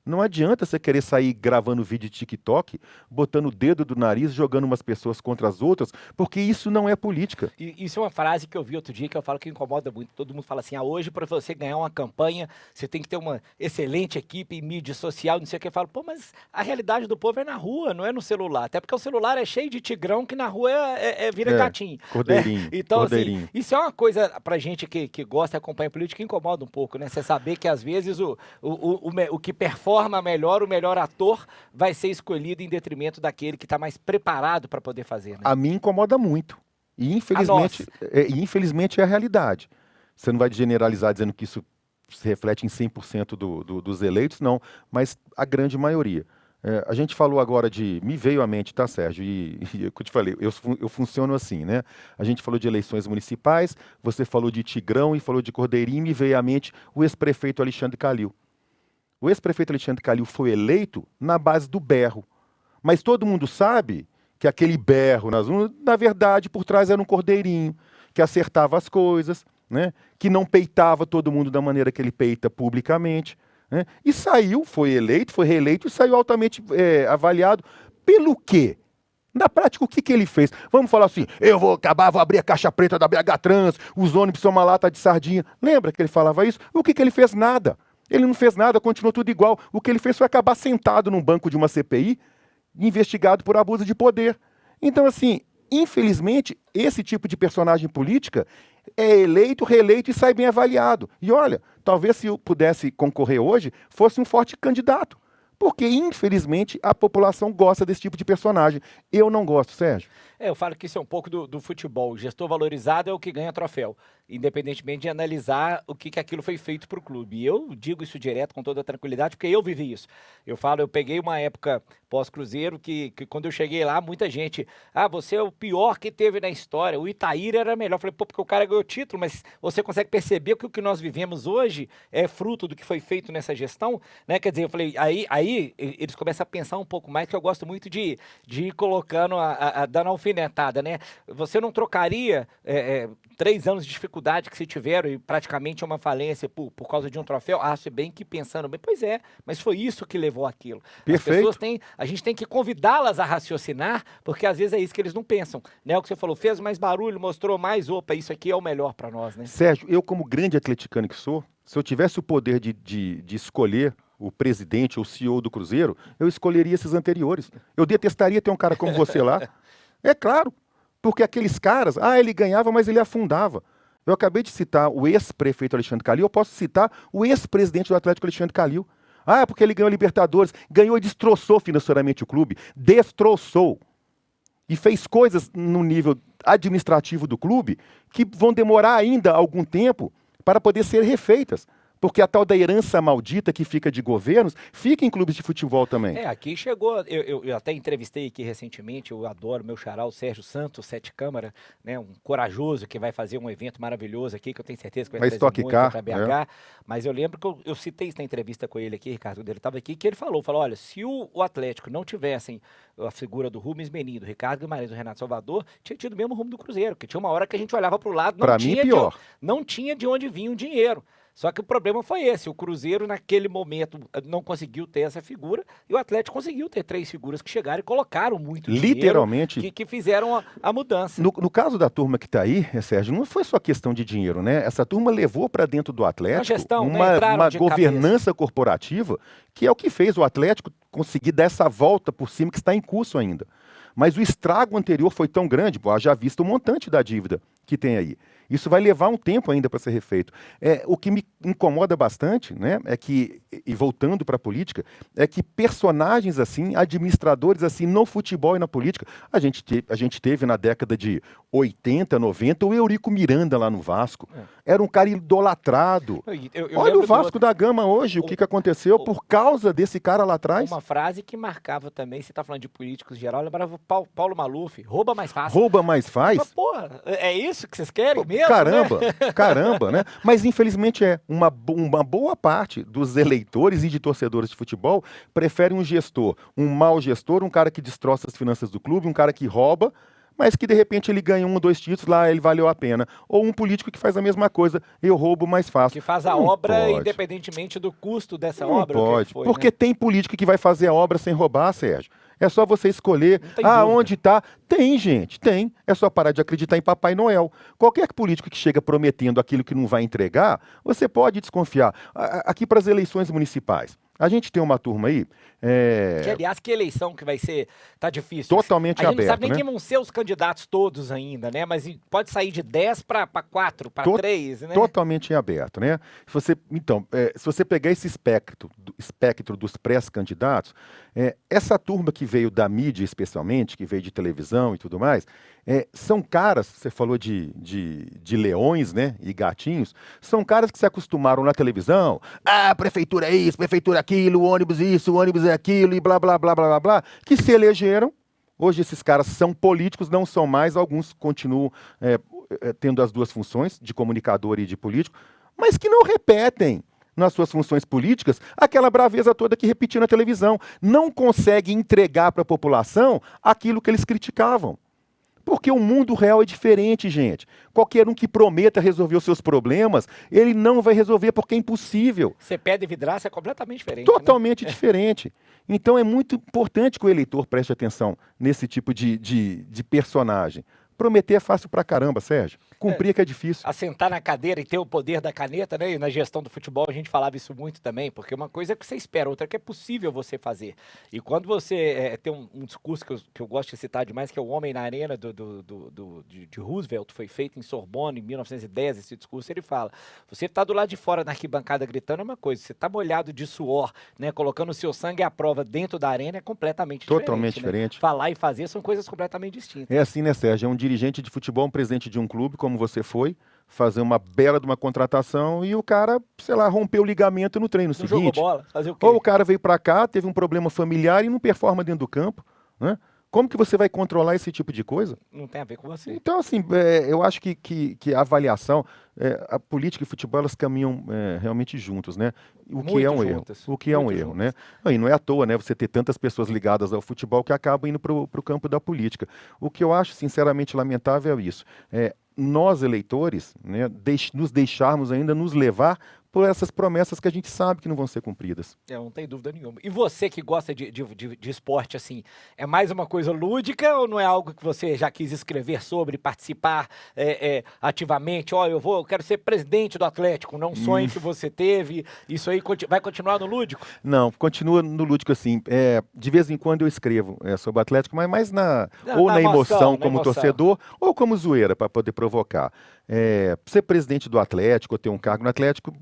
Não adianta você querer sair gravando vídeo de TikTok, botando o dedo do nariz, jogando umas pessoas contra as outras, porque isso não é política. Isso é uma frase que eu vi outro dia que eu falo que incomoda muito. Todo mundo fala assim, hoje para você ganhar uma campanha, você tem que ter uma excelente equipe em mídia social, não sei o que. Eu falo, mas a realidade do povo é na rua, não é no celular. Até porque o celular é cheio de tigrão que na rua vira gatinho. Cordeirinho, né? Então, cordeirinho. Assim, isso é uma coisa pra gente que gosta e acompanha política que incomoda um pouco, né? Você saber que às vezes o que performa melhor, o melhor ator vai ser escolhido em detrimento daquele que está mais preparado para poder fazer. Né? A mim incomoda muito. E infelizmente é a realidade. Você não vai generalizar dizendo que isso se reflete em 100% dos eleitos, não, mas a grande maioria. A gente falou agora me veio à mente, tá, Sérgio? E eu te falei, eu funciono assim, né? A gente falou de eleições municipais, você falou de Tigrão e falou de Cordeirinho, me veio à mente o ex-prefeito Alexandre Calil. O ex-prefeito Alexandre Calil foi eleito na base do berro. Mas todo mundo sabe que aquele berro nas urnas, na verdade, por trás era um Cordeirinho, que acertava as coisas, né? Que não peitava todo mundo da maneira que ele peita publicamente. Né? E saiu, foi eleito, foi reeleito e saiu altamente avaliado. Pelo quê? Na prática, o que ele fez? Vamos falar assim, eu vou abrir a caixa preta da BH Trans, os ônibus são uma lata de sardinha. Lembra que ele falava isso? O que ele fez? Nada. Ele não fez nada, continuou tudo igual. O que ele fez foi acabar sentado num banco de uma CPI, investigado por abuso de poder. Então, assim, infelizmente, esse tipo de personagem política é eleito, reeleito e sai bem avaliado. E olha, talvez se eu pudesse concorrer hoje, fosse um forte candidato. Porque, infelizmente, a população gosta desse tipo de personagem. Eu não gosto, Sérgio. Eu falo que isso é um pouco do futebol. O gestor valorizado é o que ganha troféu, independentemente de analisar o que aquilo foi feito para o clube. E eu digo isso direto com toda tranquilidade, porque eu vivi isso. Eu peguei uma época pós-Cruzeiro que quando eu cheguei lá, muita gente, você é o pior que teve na história, o Itaíra era melhor. Eu falei, porque o cara ganhou título, mas você consegue perceber que o que nós vivemos hoje é fruto do que foi feito nessa gestão, né? Quer dizer, eu falei, aí eles começam a pensar um pouco mais, que eu gosto muito de ir colocando, dando alfinetada, né? Você não trocaria 3 anos de dificuldade que se tiveram e praticamente uma falência por causa de um troféu? Se bem que pensando bem, pois é, mas foi isso que levou aquilo. Perfeito. As pessoas a gente tem que convidá-las a raciocinar, porque às vezes é isso que eles não pensam, né? O que você falou, fez mais barulho, mostrou mais, isso aqui é o melhor para nós, né? Sérgio, eu como grande atleticano que sou, se eu tivesse o poder de escolher o presidente ou CEO do Cruzeiro, eu escolheria esses anteriores. Eu detestaria ter um cara como você lá. É claro, porque aqueles caras, ele ganhava, mas ele afundava. Eu acabei de citar o ex-prefeito Alexandre Calil, eu posso citar o ex-presidente do Atlético Alexandre Calil. Porque ele ganhou a Libertadores, ganhou e destroçou financeiramente o clube, destroçou. E fez coisas no nível administrativo do clube que vão demorar ainda algum tempo para poder ser refeitas. Porque a tal da herança maldita que fica de governos, fica em clubes de futebol também. Aqui chegou, eu até entrevistei aqui recentemente, eu adoro meu xará, o Sérgio Santos, Sete Câmara, né, um corajoso que vai fazer um evento maravilhoso aqui, que eu tenho certeza que vai trazer muito para BH. Mas eu lembro que eu citei isso na entrevista com ele aqui, Ricardo, ele estava aqui, que ele falou, olha, se o Atlético não tivessem a figura do Rubens Menin, do Ricardo Guimarães, do Renato Salvador, tinha tido o mesmo rumo do Cruzeiro, que tinha uma hora que a gente olhava para o lado, não tinha de onde vinha o dinheiro. Só que o problema foi esse, o Cruzeiro naquele momento não conseguiu ter essa figura e o Atlético conseguiu ter 3 figuras que chegaram e colocaram muito dinheiro. Literalmente. Que fizeram a mudança. No caso da turma que está aí, Sérgio, não foi só questão de dinheiro, né? Essa turma levou para dentro do Atlético uma governança corporativa, que é o que fez o Atlético conseguir dar essa volta por cima que está em curso ainda. Mas o estrago anterior foi tão grande, já visto o montante da dívida que tem aí. Isso vai levar um tempo ainda para ser refeito. O que me incomoda bastante, né, é que, e voltando para a política, é que personagens assim, administradores assim, no futebol e na política, a gente teve na década de 80, 90, o Eurico Miranda lá no Vasco. Era um cara idolatrado. Olha o Vasco da Gama hoje, o que aconteceu por causa desse cara lá atrás. Uma frase que marcava também, você está falando de políticos em geral, lembrava o Paulo Maluf, rouba mais fácil. Rouba mais faz? Mas, porra, é isso que vocês querem mesmo? Caramba, né? Mas infelizmente uma boa parte dos eleitores e de torcedores de futebol preferem um gestor, um mau gestor, um cara que destroça as finanças do clube, um cara que rouba, mas que de repente ele ganha 1 ou 2 títulos, lá ele valeu a pena. Ou um político que faz a mesma coisa, eu roubo mais fácil. Que faz a obra independentemente do custo dessa obra. Não pode, porque tem político que vai fazer a obra sem roubar, Sérgio. É só você escolher. Onde está? Tem, gente, tem. É só parar de acreditar em Papai Noel. Qualquer político que chega prometendo aquilo que não vai entregar, você pode desconfiar. Aqui para as eleições municipais, a gente tem uma turma aí... Que, aliás, que eleição que vai ser... Tá difícil. Totalmente aberto, A gente não sabe nem quem vão ser os candidatos todos ainda, né? Mas pode sair de 10 para 4, para 3, né? Totalmente em aberto, né? Se você pegar esse espectro dos pré-candidatos, essa turma que veio da mídia especialmente, que veio de televisão e tudo mais, são caras, você falou de leões, né, e gatinhos, são caras que se acostumaram na televisão, prefeitura é isso, prefeitura é aquilo, ônibus é isso, ônibus é aquilo e blá, blá, blá, blá, blá, blá, que se elegeram. Hoje esses caras são políticos, não são mais, alguns continuam tendo as duas funções, de comunicador e de político, mas que não repetem nas suas funções políticas aquela braveza toda que repetiu na televisão. Não conseguem entregar para a população aquilo que eles criticavam. Porque o mundo real é diferente, gente. Qualquer um que prometa resolver os seus problemas, ele não vai resolver porque é impossível. Você pede vidraça é completamente diferente. Totalmente diferente. Então é muito importante que o eleitor preste atenção nesse tipo de personagem. Prometer é fácil pra caramba, Sérgio. Cumprir que é difícil. Assentar na cadeira e ter o poder da caneta, né? E na gestão do futebol a gente falava isso muito também, porque uma coisa é que você espera, outra é que é possível você fazer. E quando você tem um discurso que eu gosto de citar demais, que é o Homem na Arena de Roosevelt, foi feito em Sorbonne em 1910, esse discurso, ele fala, você tá do lado de fora da arquibancada gritando é uma coisa, você tá molhado de suor, né? Colocando o seu sangue à prova dentro da arena é completamente diferente. Totalmente né? diferente. Falar e fazer são coisas completamente distintas. É assim, né, Sérgio? É um dirigente de futebol, um presidente de um clube, como você foi, fazer uma bela de uma contratação e o cara, sei lá, rompeu o ligamento no treino Não seguinte. jogou bola, fazer o quê? Ou o cara veio pra cá, teve um problema familiar e não performa dentro do campo, né? Como que você vai controlar esse tipo de coisa? Não tem a ver com você. Então, assim, eu acho que a avaliação, a política e o futebol, elas caminham realmente juntos, né? O que é um erro. O que é um erro, né? E não é à toa, né? Você ter tantas pessoas ligadas ao futebol que acabam indo para o campo da política. O que eu acho, sinceramente, lamentável é isso. Nós, eleitores, né, nos deixarmos ainda nos levar por essas promessas que a gente sabe que não vão ser cumpridas. Não tem dúvida nenhuma. E você que gosta de esporte, assim, é mais uma coisa lúdica ou não é algo que você já quis escrever sobre, participar ativamente? Ó, eu quero ser presidente do Atlético, não um sonho que você teve, isso aí vai continuar no lúdico? Não, continua no lúdico, assim. De vez em quando eu escrevo sobre o Atlético, mas mais na emoção como torcedor ou como zoeira, para poder provocar. Ser presidente do Atlético, ou ter um cargo no Atlético,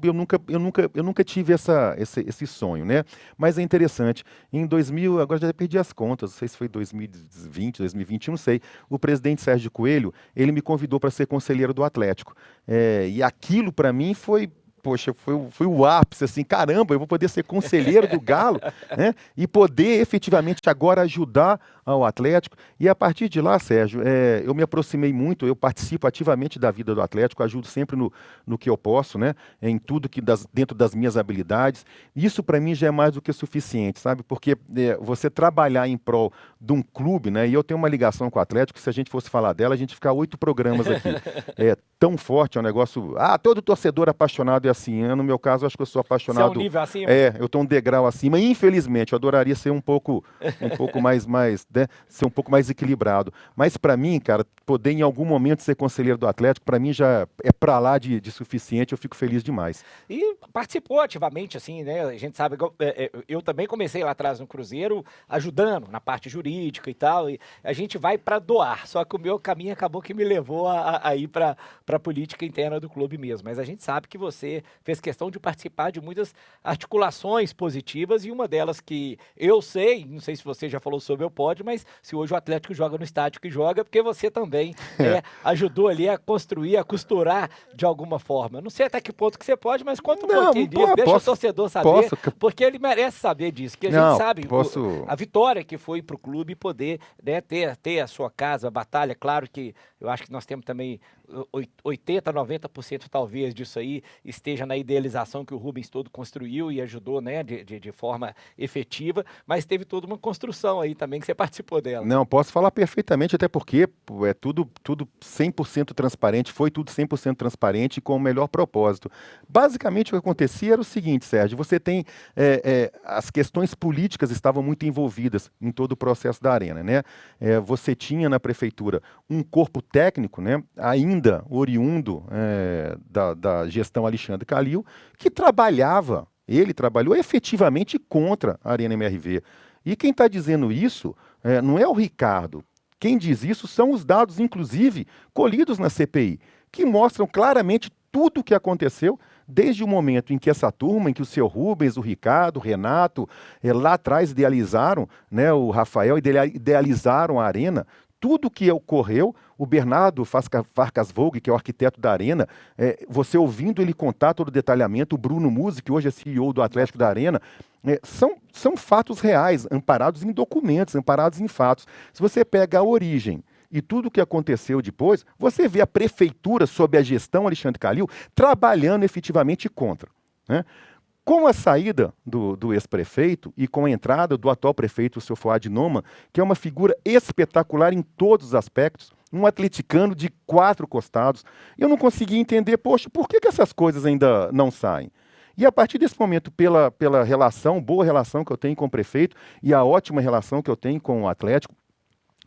eu nunca tive esse sonho, né? Mas é interessante, em 2000, agora já perdi as contas, não sei se foi 2020, 2021, não sei, o presidente Sérgio Coelho, ele me convidou para ser conselheiro do Atlético. E aquilo para mim foi o ápice, assim, caramba, eu vou poder ser conselheiro do Galo, né? E poder efetivamente agora ajudar ao Atlético. E a partir de lá, Sérgio, eu me aproximei muito, eu participo ativamente da vida do Atlético, ajudo sempre no que eu posso, né? Em tudo dentro das minhas habilidades. Isso para mim já é mais do que suficiente, sabe? Porque você trabalhar em prol de um clube, né? E eu tenho uma ligação com o Atlético, se a gente fosse falar dela, a gente fica 8 programas aqui. Tão forte, é um negócio... todo torcedor apaixonado é assim. No meu caso, eu acho que eu sou apaixonado... Você é um nível acima? Eu estou um degrau acima. E, infelizmente, eu adoraria ser um pouco mais né, ser um pouco mais equilibrado. Mas, para mim, cara, poder em algum momento ser conselheiro do Atlético, para mim já é para lá de suficiente. Eu fico feliz demais. E participou ativamente, assim, né? A gente sabe, eu também comecei lá atrás no Cruzeiro, ajudando na parte jurídica e tal. E a gente vai para doar. Só que o meu caminho acabou que me levou a ir para a política interna do clube mesmo. Mas a gente sabe que você fez questão de participar de muitas articulações positivas e uma delas que eu sei, não sei se você já falou sobre o pódio, mas se hoje o Atlético joga no estádio que joga, porque você também ajudou ali a construir, a costurar de alguma forma. Eu não sei até que ponto que você pode, mas conta um pouquinho disso, deixa o torcedor saber, porque ele merece saber disso, que a gente sabe a vitória que foi para o clube poder, né, ter a sua casa, a batalha. Claro que eu acho que nós temos também 80%, 90% talvez disso aí esteja na idealização que o Rubens todo construiu e ajudou, né, de forma efetiva, mas teve toda uma construção aí também que você participou dela. Não, posso falar perfeitamente, até porque é tudo 100% transparente, foi tudo 100% transparente e com o melhor propósito. Basicamente o que acontecia era o seguinte, Sérgio, você tem, as questões políticas estavam muito envolvidas em todo o processo da Arena, né? Você tinha na prefeitura um corpo técnico, né, ainda oriundo da gestão Alexandre Calil, que ele trabalhou efetivamente contra a Arena MRV. E quem está dizendo isso não é o Ricardo. Quem diz isso são os dados, inclusive, colhidos na CPI, que mostram claramente tudo o que aconteceu desde o momento em que essa turma, em que o seu Rubens, o Ricardo, o Renato, lá atrás idealizaram, né, o Rafael, idealizaram a Arena. tudo que ocorreu, o Bernardo Farkas Vogt, que é o arquiteto da Arena, você ouvindo ele contar todo o detalhamento, o Bruno Musi, que hoje é CEO do Atlético da Arena, são fatos reais, amparados em documentos, amparados em fatos. Se você pega a origem e tudo o que aconteceu depois, você vê a prefeitura, sob a gestão Alexandre Calil, trabalhando efetivamente contra, né? Com a saída do ex-prefeito e com a entrada do atual prefeito, o seu Fuad Noman, que é uma figura espetacular em todos os aspectos, um atleticano de 4 costados, eu não conseguia entender, poxa, por que essas coisas ainda não saem? E a partir desse momento, pela relação, boa relação que eu tenho com o prefeito e a ótima relação que eu tenho com o Atlético,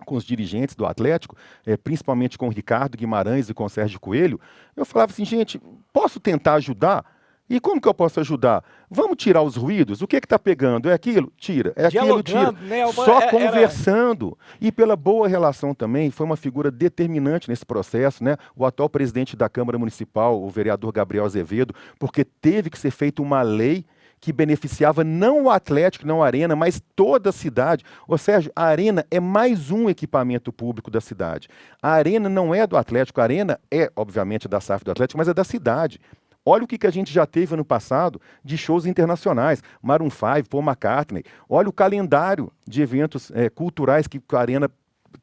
com os dirigentes do Atlético, principalmente com o Ricardo Guimarães e com o Sérgio Coelho, eu falava assim, gente, posso tentar ajudar? E como que eu posso ajudar? Vamos tirar os ruídos? O que está pegando? É aquilo? Tira. É aquilo? Tira. Né? Só conversando. E pela boa relação também, foi uma figura determinante nesse processo, né? O atual presidente da Câmara Municipal, o vereador Gabriel Azevedo, porque teve que ser feita uma lei que beneficiava não o Atlético, não a Arena, mas toda a cidade. Ou seja, a Arena é mais um equipamento público da cidade. A Arena não é do Atlético, a Arena é, obviamente, da SAF do Atlético, mas é da cidade. Olha o que a gente já teve ano passado de shows internacionais, Maroon 5, Paul McCartney. Olha o calendário de eventos culturais que a Arena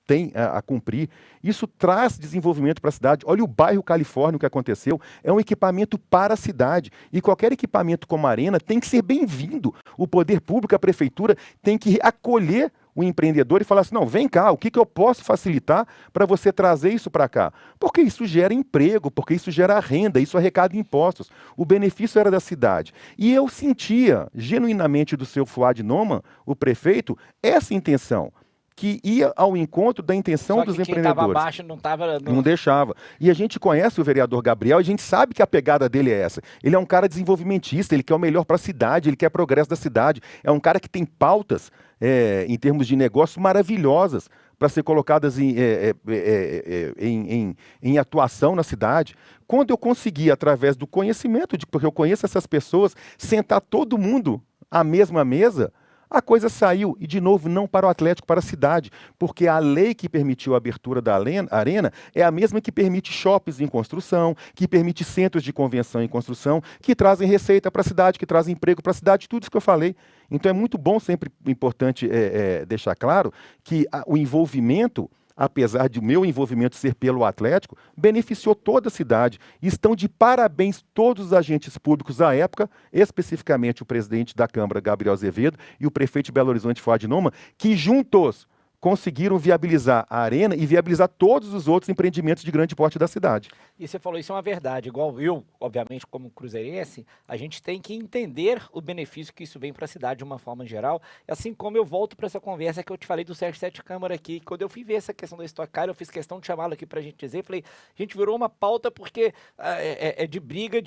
tem a cumprir. Isso traz desenvolvimento para a cidade. Olha o bairro Califórnia, o que aconteceu. É um equipamento para a cidade. E qualquer equipamento como a Arena tem que ser bem-vindo. O poder público, a prefeitura, tem que acolher o empreendedor e falar assim, não, vem cá, o que eu posso facilitar para você trazer isso para cá? Porque isso gera emprego, porque isso gera renda, isso arrecada impostos. O benefício era da cidade. E eu sentia, genuinamente do seu Fuad Noman, o prefeito, essa intenção, que ia ao encontro da intenção dos empreendedores. Quem estava abaixo não estava... Não deixava. E a gente conhece o vereador Gabriel, a gente sabe que a pegada dele é essa. Ele é um cara desenvolvimentista, ele quer o melhor para a cidade, ele quer progresso da cidade. É um cara que tem pautas, em termos de negócio, maravilhosas para ser colocadas em atuação na cidade. Quando eu consegui, através do conhecimento, porque eu conheço essas pessoas, sentar todo mundo à mesma mesa, a coisa saiu, e de novo, não para o Atlético, para a cidade, porque a lei que permitiu a abertura da Arena é a mesma que permite shoppings em construção, que permite centros de convenção em construção, que trazem receita para a cidade, que trazem emprego para a cidade, tudo isso que eu falei. Então é muito bom, sempre importante deixar claro que o envolvimento, apesar de o meu envolvimento ser pelo Atlético, beneficiou toda a cidade. Estão de parabéns todos os agentes públicos à época, especificamente o presidente da Câmara, Gabriel Azevedo, e o prefeito de Belo Horizonte, Fuad Noman, que juntos conseguiram viabilizar a Arena e viabilizar todos os outros empreendimentos de grande porte da cidade. E você falou, isso é uma verdade. Igual eu, obviamente, como cruzeirense, a gente tem que entender o benefício que isso vem para a cidade de uma forma geral. Assim como eu volto para essa conversa que eu te falei do Sérgio Sete Câmara aqui, quando eu fui ver essa questão da Stock Car, eu fiz questão de chamá-lo aqui para a gente dizer, falei, a gente virou uma pauta porque é de briga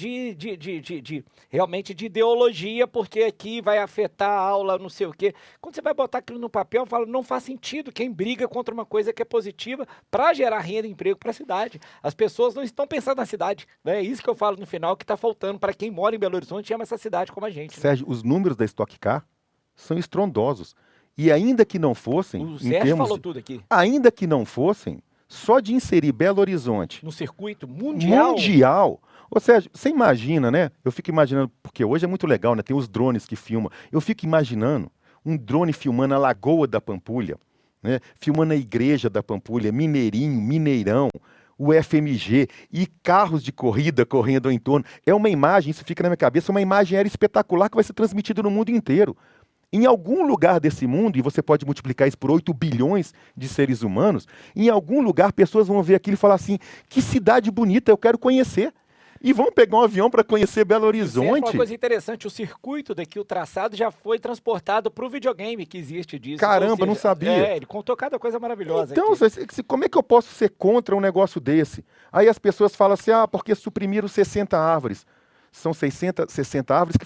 realmente de ideologia, porque aqui vai afetar a aula, não sei o quê. Quando você vai botar aquilo no papel, eu falo, não faz sentido. Quem briga contra uma coisa que é positiva para gerar renda e emprego para a cidade. As pessoas não estão pensando na cidade, né? É isso que eu falo no final, que está faltando para quem mora em Belo Horizonte e ama essa cidade como a gente. Sérgio, os números da Stock Car são estrondosos. E ainda que não fossem... O Sérgio falou tudo aqui. Ainda que não fossem, só de inserir Belo Horizonte... No circuito mundial... Mundial! Ou seja, você imagina, né? Eu fico imaginando, porque hoje é muito legal, né? Tem os drones que filmam. Eu fico imaginando um drone filmando a Lagoa da Pampulha, né? Filmando a igreja da Pampulha, Mineirinho, Mineirão, o FMG e carros de corrida correndo ao entorno. É uma imagem, isso fica na minha cabeça, uma imagem aérea espetacular que vai ser transmitida no mundo inteiro. Em algum lugar desse mundo, e você pode multiplicar isso por 8 bilhões de seres humanos, em algum lugar pessoas vão ver aquilo e falar assim, que cidade bonita, eu quero conhecer. E vão pegar um avião para conhecer Belo Horizonte. Uma coisa interessante, o circuito daqui, o traçado, já foi transportado para o videogame que existe disso. Caramba, seja, não sabia. Ele contou cada coisa maravilhosa. Então, como é que eu posso ser contra um negócio desse? Aí as pessoas falam assim, porque suprimiram 60 árvores. São 60 árvores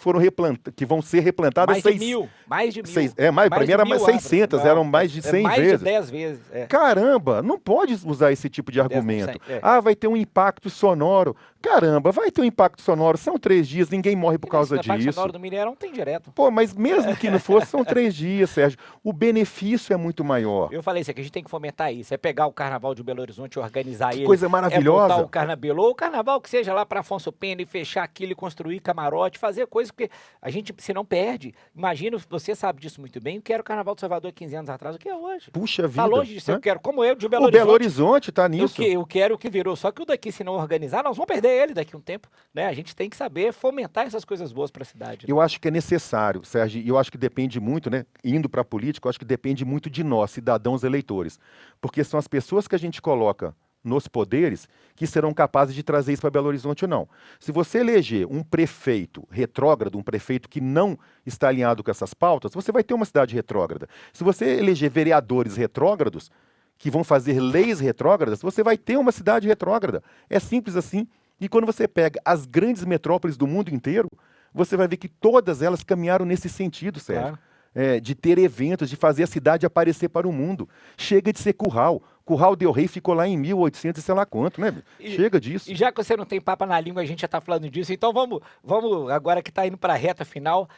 que vão ser replantadas. Mais de mil. Mais de mil. Para mim era mais 600, eram mais de 100 mais vezes. de 10 vezes. Caramba, não pode usar esse tipo de argumento. Vai ter um impacto sonoro. Caramba, vai ter um impacto sonoro. São 3 dias, ninguém morre por causa disso. O impacto sonoro do Mineirão tem direto. Pô, mas mesmo que não fosse, são 3 dias, Sérgio. O benefício é muito maior. Eu falei isso aqui, a gente tem que fomentar isso. É pegar o Carnaval de Belo Horizonte e organizar ele. Coisa maravilhosa. É voltar o Carnabelô, ou o Carnaval que seja lá para Afonso Pena e fechar aquilo e construir camarote, fazer coisas que a gente, se não perde. Imagina, você sabe disso muito bem, o que era o Carnaval de Salvador 15 anos atrás, o que é hoje. Puxa vida. Tá longe disso, eu quero, como eu, de Belo Horizonte. O Belo Horizonte tá nisso. Eu quero o que virou, só que o daqui, se não organizar, nós vamos perder ele daqui a um tempo, né? A gente tem que saber fomentar essas coisas boas para a cidade. Né? Eu acho que é necessário, Sérgio, e eu acho que depende muito, né? Indo para a política, eu acho que depende muito de nós, cidadãos eleitores, porque são as pessoas que a gente coloca nos poderes que serão capazes de trazer isso para Belo Horizonte ou não. Se você eleger um prefeito retrógrado, um prefeito que não está alinhado com essas pautas, você vai ter uma cidade retrógrada. Se você eleger vereadores retrógrados, que vão fazer leis retrógradas, você vai ter uma cidade retrógrada. É simples assim. E quando você pega as grandes metrópoles do mundo inteiro, você vai ver que todas elas caminharam nesse sentido, Sérgio. Claro. De ter eventos, de fazer a cidade aparecer para o mundo. Chega de ser curral. Curral del Rei ficou lá em 1800 e sei lá quanto, né? Chega disso. E já que você não tem papa na língua, a gente já está falando disso, então vamos agora que está indo para a reta final,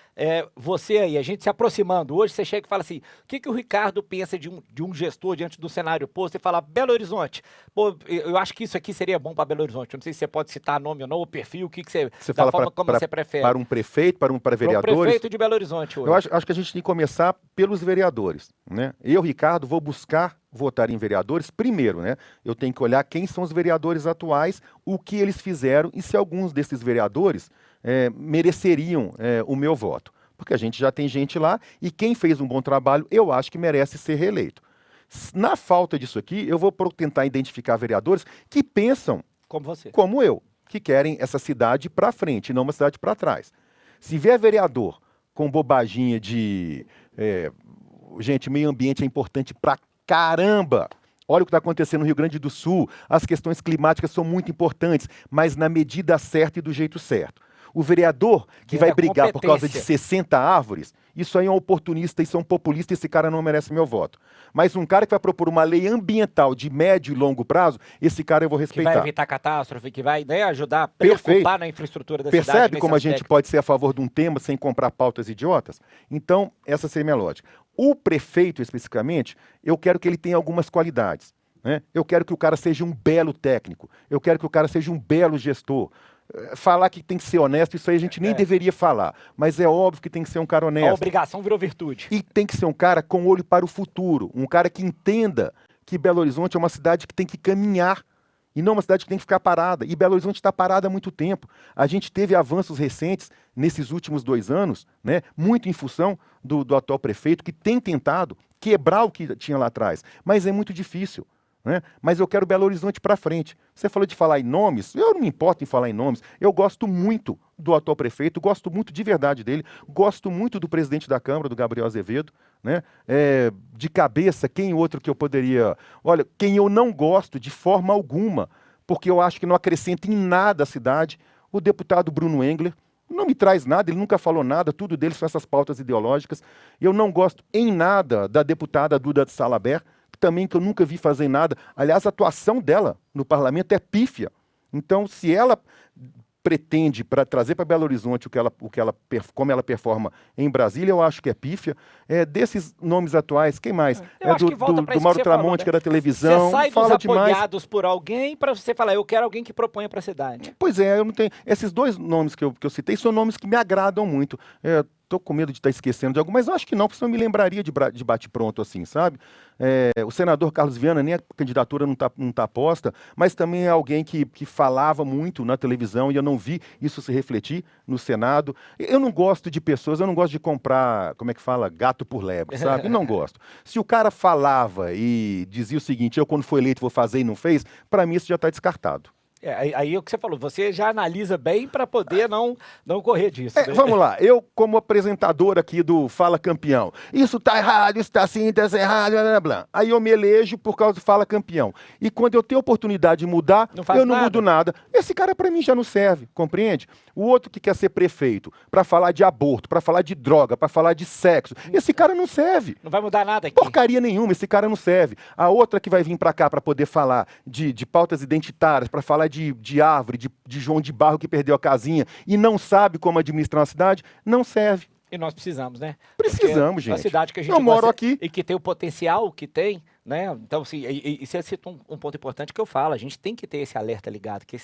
você aí, a gente se aproximando. Hoje você chega e fala assim, o que o Ricardo pensa de um gestor diante do cenário posto e fala, Belo Horizonte, pô, eu acho que isso aqui seria bom para Belo Horizonte. Eu não sei se você pode citar nome ou não, o perfil, o que você fala como você prefere. Para um prefeito, para vereadores? Para um prefeito de Belo Horizonte hoje. Eu acho que a gente tem que começar pelos vereadores, né? Eu, Ricardo, vou buscar votar em vereadores, primeiro, né? Eu tenho que olhar quem são os vereadores atuais, o que eles fizeram e se alguns desses vereadores mereceriam o meu voto. Porque a gente já tem gente lá e quem fez um bom trabalho, eu acho que merece ser reeleito. Na falta disso aqui, eu vou tentar identificar vereadores que pensam como você, como eu, que querem essa cidade para frente, não uma cidade para trás. Se vier vereador com bobaginha de... gente, meio ambiente é importante para caramba! Olha o que está acontecendo no Rio Grande do Sul. As questões climáticas são muito importantes, mas na medida certa e do jeito certo. O vereador que vai brigar por causa de 60 árvores, isso aí é um oportunista, isso é um populista, esse cara não merece meu voto. Mas um cara que vai propor uma lei ambiental de médio e longo prazo, esse cara eu vou respeitar. Que vai evitar catástrofe, que vai ajudar a preocupar na infraestrutura da cidade. Percebe como a gente pode ser a favor de um tema sem comprar pautas idiotas? Então, essa seria a minha lógica. O prefeito, especificamente, eu quero que ele tenha algumas qualidades. Né? Eu quero que o cara seja um belo técnico. Eu quero que o cara seja um belo gestor. Falar que tem que ser honesto, isso aí a gente nem deveria falar. Mas é óbvio que tem que ser um cara honesto. A obrigação virou virtude. E tem que ser um cara com olho para o futuro. Um cara que entenda que Belo Horizonte é uma cidade que tem que caminhar. E não uma cidade que tem que ficar parada. E Belo Horizonte está parada há muito tempo. A gente teve avanços recentes nesses últimos 2 anos, né, muito em função do atual prefeito, que tem tentado quebrar o que tinha lá atrás. Mas é muito difícil. Né? Mas eu quero Belo Horizonte para frente. Você falou de falar em nomes, eu não me importo em falar em nomes. Eu gosto muito do atual prefeito, gosto muito de verdade dele, gosto muito do presidente da Câmara, do Gabriel Azevedo. Né? De cabeça, quem outro que eu poderia... Olha, quem eu não gosto de forma alguma, porque eu acho que não acrescenta em nada a cidade, o deputado Bruno Engler. Não me traz nada, ele nunca falou nada, tudo dele são essas pautas ideológicas. Eu não gosto em nada da deputada Duda de Salabert, também que eu nunca vi fazer nada. Aliás, a atuação dela no parlamento é pífia. Então, se ela pretende trazer para Belo Horizonte como ela performa em Brasília, eu acho que é pífia. Desses nomes atuais, quem mais? Do Mauro Tramonte, que é da televisão. Você sai fala dos apoiados por alguém para você falar, eu quero alguém que proponha para a cidade. Pois é, eu não tenho... Esses 2 nomes que eu citei são nomes que me agradam muito. Estou com medo de estar esquecendo de algum, mas eu acho que não, porque senão eu me lembraria de bate-pronto assim, sabe? O senador Carlos Viana, nem a candidatura não tá posta, mas também é alguém que falava muito na televisão e eu não vi isso se refletir no Senado. Eu não gosto de pessoas, eu não gosto de comprar, como é que fala, gato por lebre, sabe? Eu não gosto. Se o cara falava e dizia o seguinte, eu quando for eleito vou fazer e não fez, para mim isso já está descartado. Aí é o que você falou, você já analisa bem para poder não correr disso. Né? Vamos lá, eu como apresentador aqui do Fala Campeão, isso tá errado, isso tá assim, tá errado, blá, blá, blá. Aí eu me elejo por causa do Fala Campeão. E quando eu tenho oportunidade de mudar, eu não mudo nada. Esse cara para mim já não serve, compreende? O outro que quer ser prefeito para falar de aborto, para falar de droga, para falar de sexo, esse cara não serve. Não vai mudar nada aqui. Porcaria nenhuma, esse cara não serve. A outra que vai vir para cá para poder falar de pautas identitárias, para falar de árvore, de João de Barro que perdeu a casinha e não sabe como administrar uma cidade, não serve. E nós precisamos, né? Precisamos, gente. A cidade que a gente eu moro aqui. E que tem o potencial que tem, né? Então, assim, e você cita um ponto importante que eu falo, a gente tem que ter esse alerta ligado, que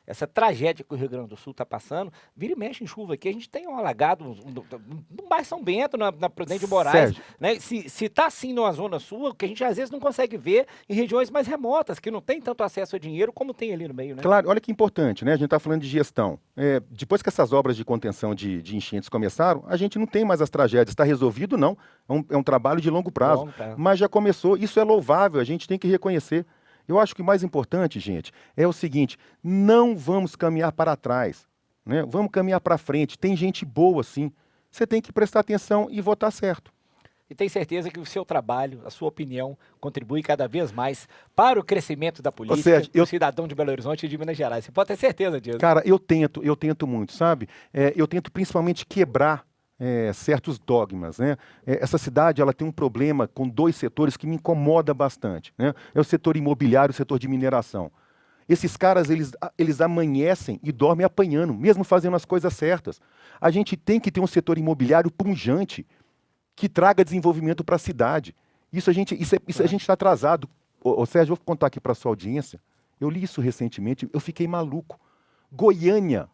essa tragédia que o Rio Grande do Sul está passando, vira e mexe em chuva aqui, a gente tem um alagado no bairro São Bento, na Prudente de Moraes, né? Se está assim numa zona sul, que a gente às vezes não consegue ver em regiões mais remotas, que não tem tanto acesso a dinheiro como tem ali no meio, né? Claro, olha que importante, né? A gente está falando de gestão. Depois que essas obras de contenção de enchentes começaram, a gente não tem mais as tragédias. Está resolvido, não. É um trabalho de longo prazo. Mas já começou, isso é louvável, a gente tem que reconhecer. Eu acho que o mais importante, gente, é o seguinte, não vamos caminhar para trás, né? Vamos caminhar para frente. Tem gente boa, sim. Você tem que prestar atenção e votar certo. E tenho certeza que o seu trabalho, a sua opinião, contribui cada vez mais para o crescimento da política, do cidadão de Belo Horizonte e de Minas Gerais. Você pode ter certeza disso. Cara, eu tento muito, sabe? Eu tento principalmente quebrar certos dogmas, né? Essa cidade ela tem um problema com dois setores que me incomoda bastante, né? É o setor imobiliário e o setor de mineração. Esses caras, eles amanhecem e dormem apanhando, mesmo fazendo as coisas certas. A gente tem que ter um setor imobiliário pungente, que traga desenvolvimento para a cidade. Isso a gente está atrasado. Ô Sérgio, vou contar aqui para a sua audiência. Eu li isso recentemente, eu fiquei maluco. Goiânia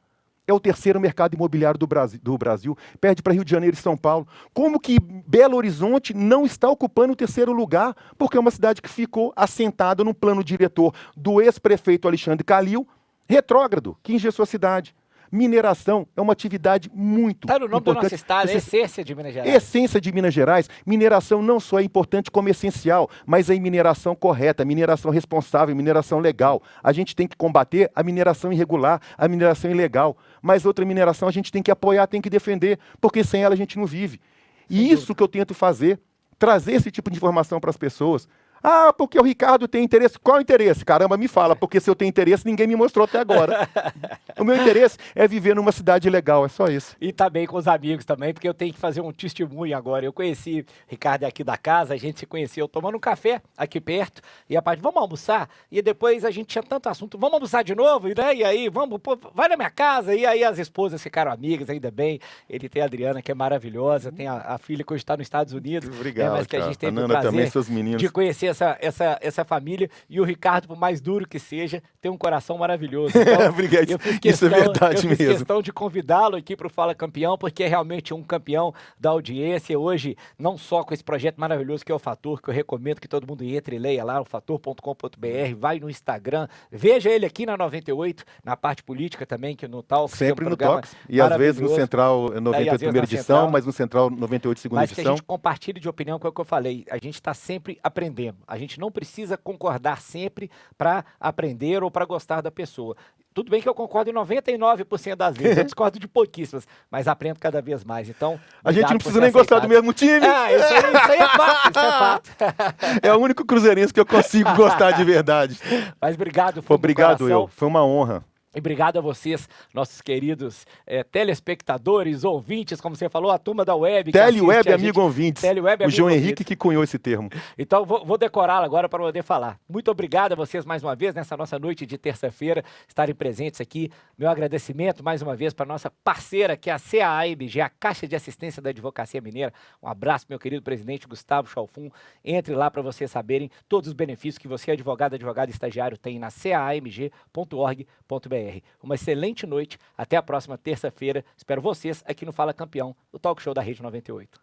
é o terceiro mercado imobiliário do Brasil, perde para Rio de Janeiro e São Paulo. Como que Belo Horizonte não está ocupando o terceiro lugar? Porque é uma cidade que ficou assentada no plano diretor do ex-prefeito Alexandre Calil, retrógrado, que engessou a cidade. Mineração é uma atividade muito importante. Está no nome do nosso estado, é essência de Minas Gerais. Essência de Minas Gerais. Mineração não só é importante como essencial, mas é mineração correta, mineração responsável, mineração legal. A gente tem que combater a mineração irregular, a mineração ilegal. Mas outra mineração a gente tem que apoiar, tem que defender, porque sem ela a gente não vive. E isso que eu tento fazer, trazer esse tipo de informação para as pessoas. Ah, porque o Ricardo tem interesse. Qual o interesse? Caramba, me fala, porque se eu tenho interesse, ninguém me mostrou até agora. O meu interesse é viver numa cidade legal, é só isso. E também com os amigos também, porque eu tenho que fazer um testemunho agora. Eu conheci Ricardo aqui da casa, a gente se conheceu tomando um café aqui perto, e a parte, vamos almoçar? E depois a gente tinha tanto assunto, vamos almoçar de novo? Né? E aí, vamos, pô, vai na minha casa, e aí as esposas ficaram amigas, ainda bem. Ele tem a Adriana, que é maravilhosa, tem a filha que hoje está nos Estados Unidos. Obrigado, mas que a gente teve a o Nana prazer também, seus meninos. de conhecer essa família, e o Ricardo, por mais duro que seja, tem um coração maravilhoso. Então, obrigado. Isso é verdade mesmo. Eu fiz questão de convidá-lo aqui para o Fala Campeão, porque é realmente um campeão da audiência hoje, não só com esse projeto maravilhoso que é o Fator, que eu recomendo que todo mundo entre e leia lá, o fator.com.br, vai no Instagram, veja ele aqui na 98, na parte política também, que no Talks. Sempre no Talks, e às vezes no Central 98 primeira edição, mas no Central 98 segunda edição. Mas que a gente compartilhe de opinião com o que eu falei, a gente está sempre aprendendo, a gente não precisa concordar sempre para aprender ou para gostar da pessoa. Tudo bem que eu concordo em 99% das vezes, eu discordo de pouquíssimas, mas aprendo cada vez mais. Então, a gente não precisa nem gostar do mesmo time. Isso aí é fato, isso é fato. É o único cruzeirense que eu consigo gostar de verdade. Mas obrigado. Obrigado, foi uma honra. E obrigado a vocês, nossos queridos telespectadores, ouvintes, como você falou, a turma da web. Teleweb, amigo ouvintes. Teleweb, o João Henrique que cunhou esse termo. Então, vou decorá-lo agora para poder falar. Muito obrigado a vocês mais uma vez, nessa nossa noite de terça-feira, estarem presentes aqui. Meu agradecimento mais uma vez para nossa parceira, que é a CAAMG, a Caixa de Assistência da Advocacia Mineira. Um abraço, meu querido presidente Gustavo Chalfun. Entre lá para vocês saberem todos os benefícios que você, advogado e estagiário, tem na caamg.org.br. Uma excelente noite, até a próxima terça-feira. Espero vocês aqui no Fala Campeão, o talk show da Rede 98.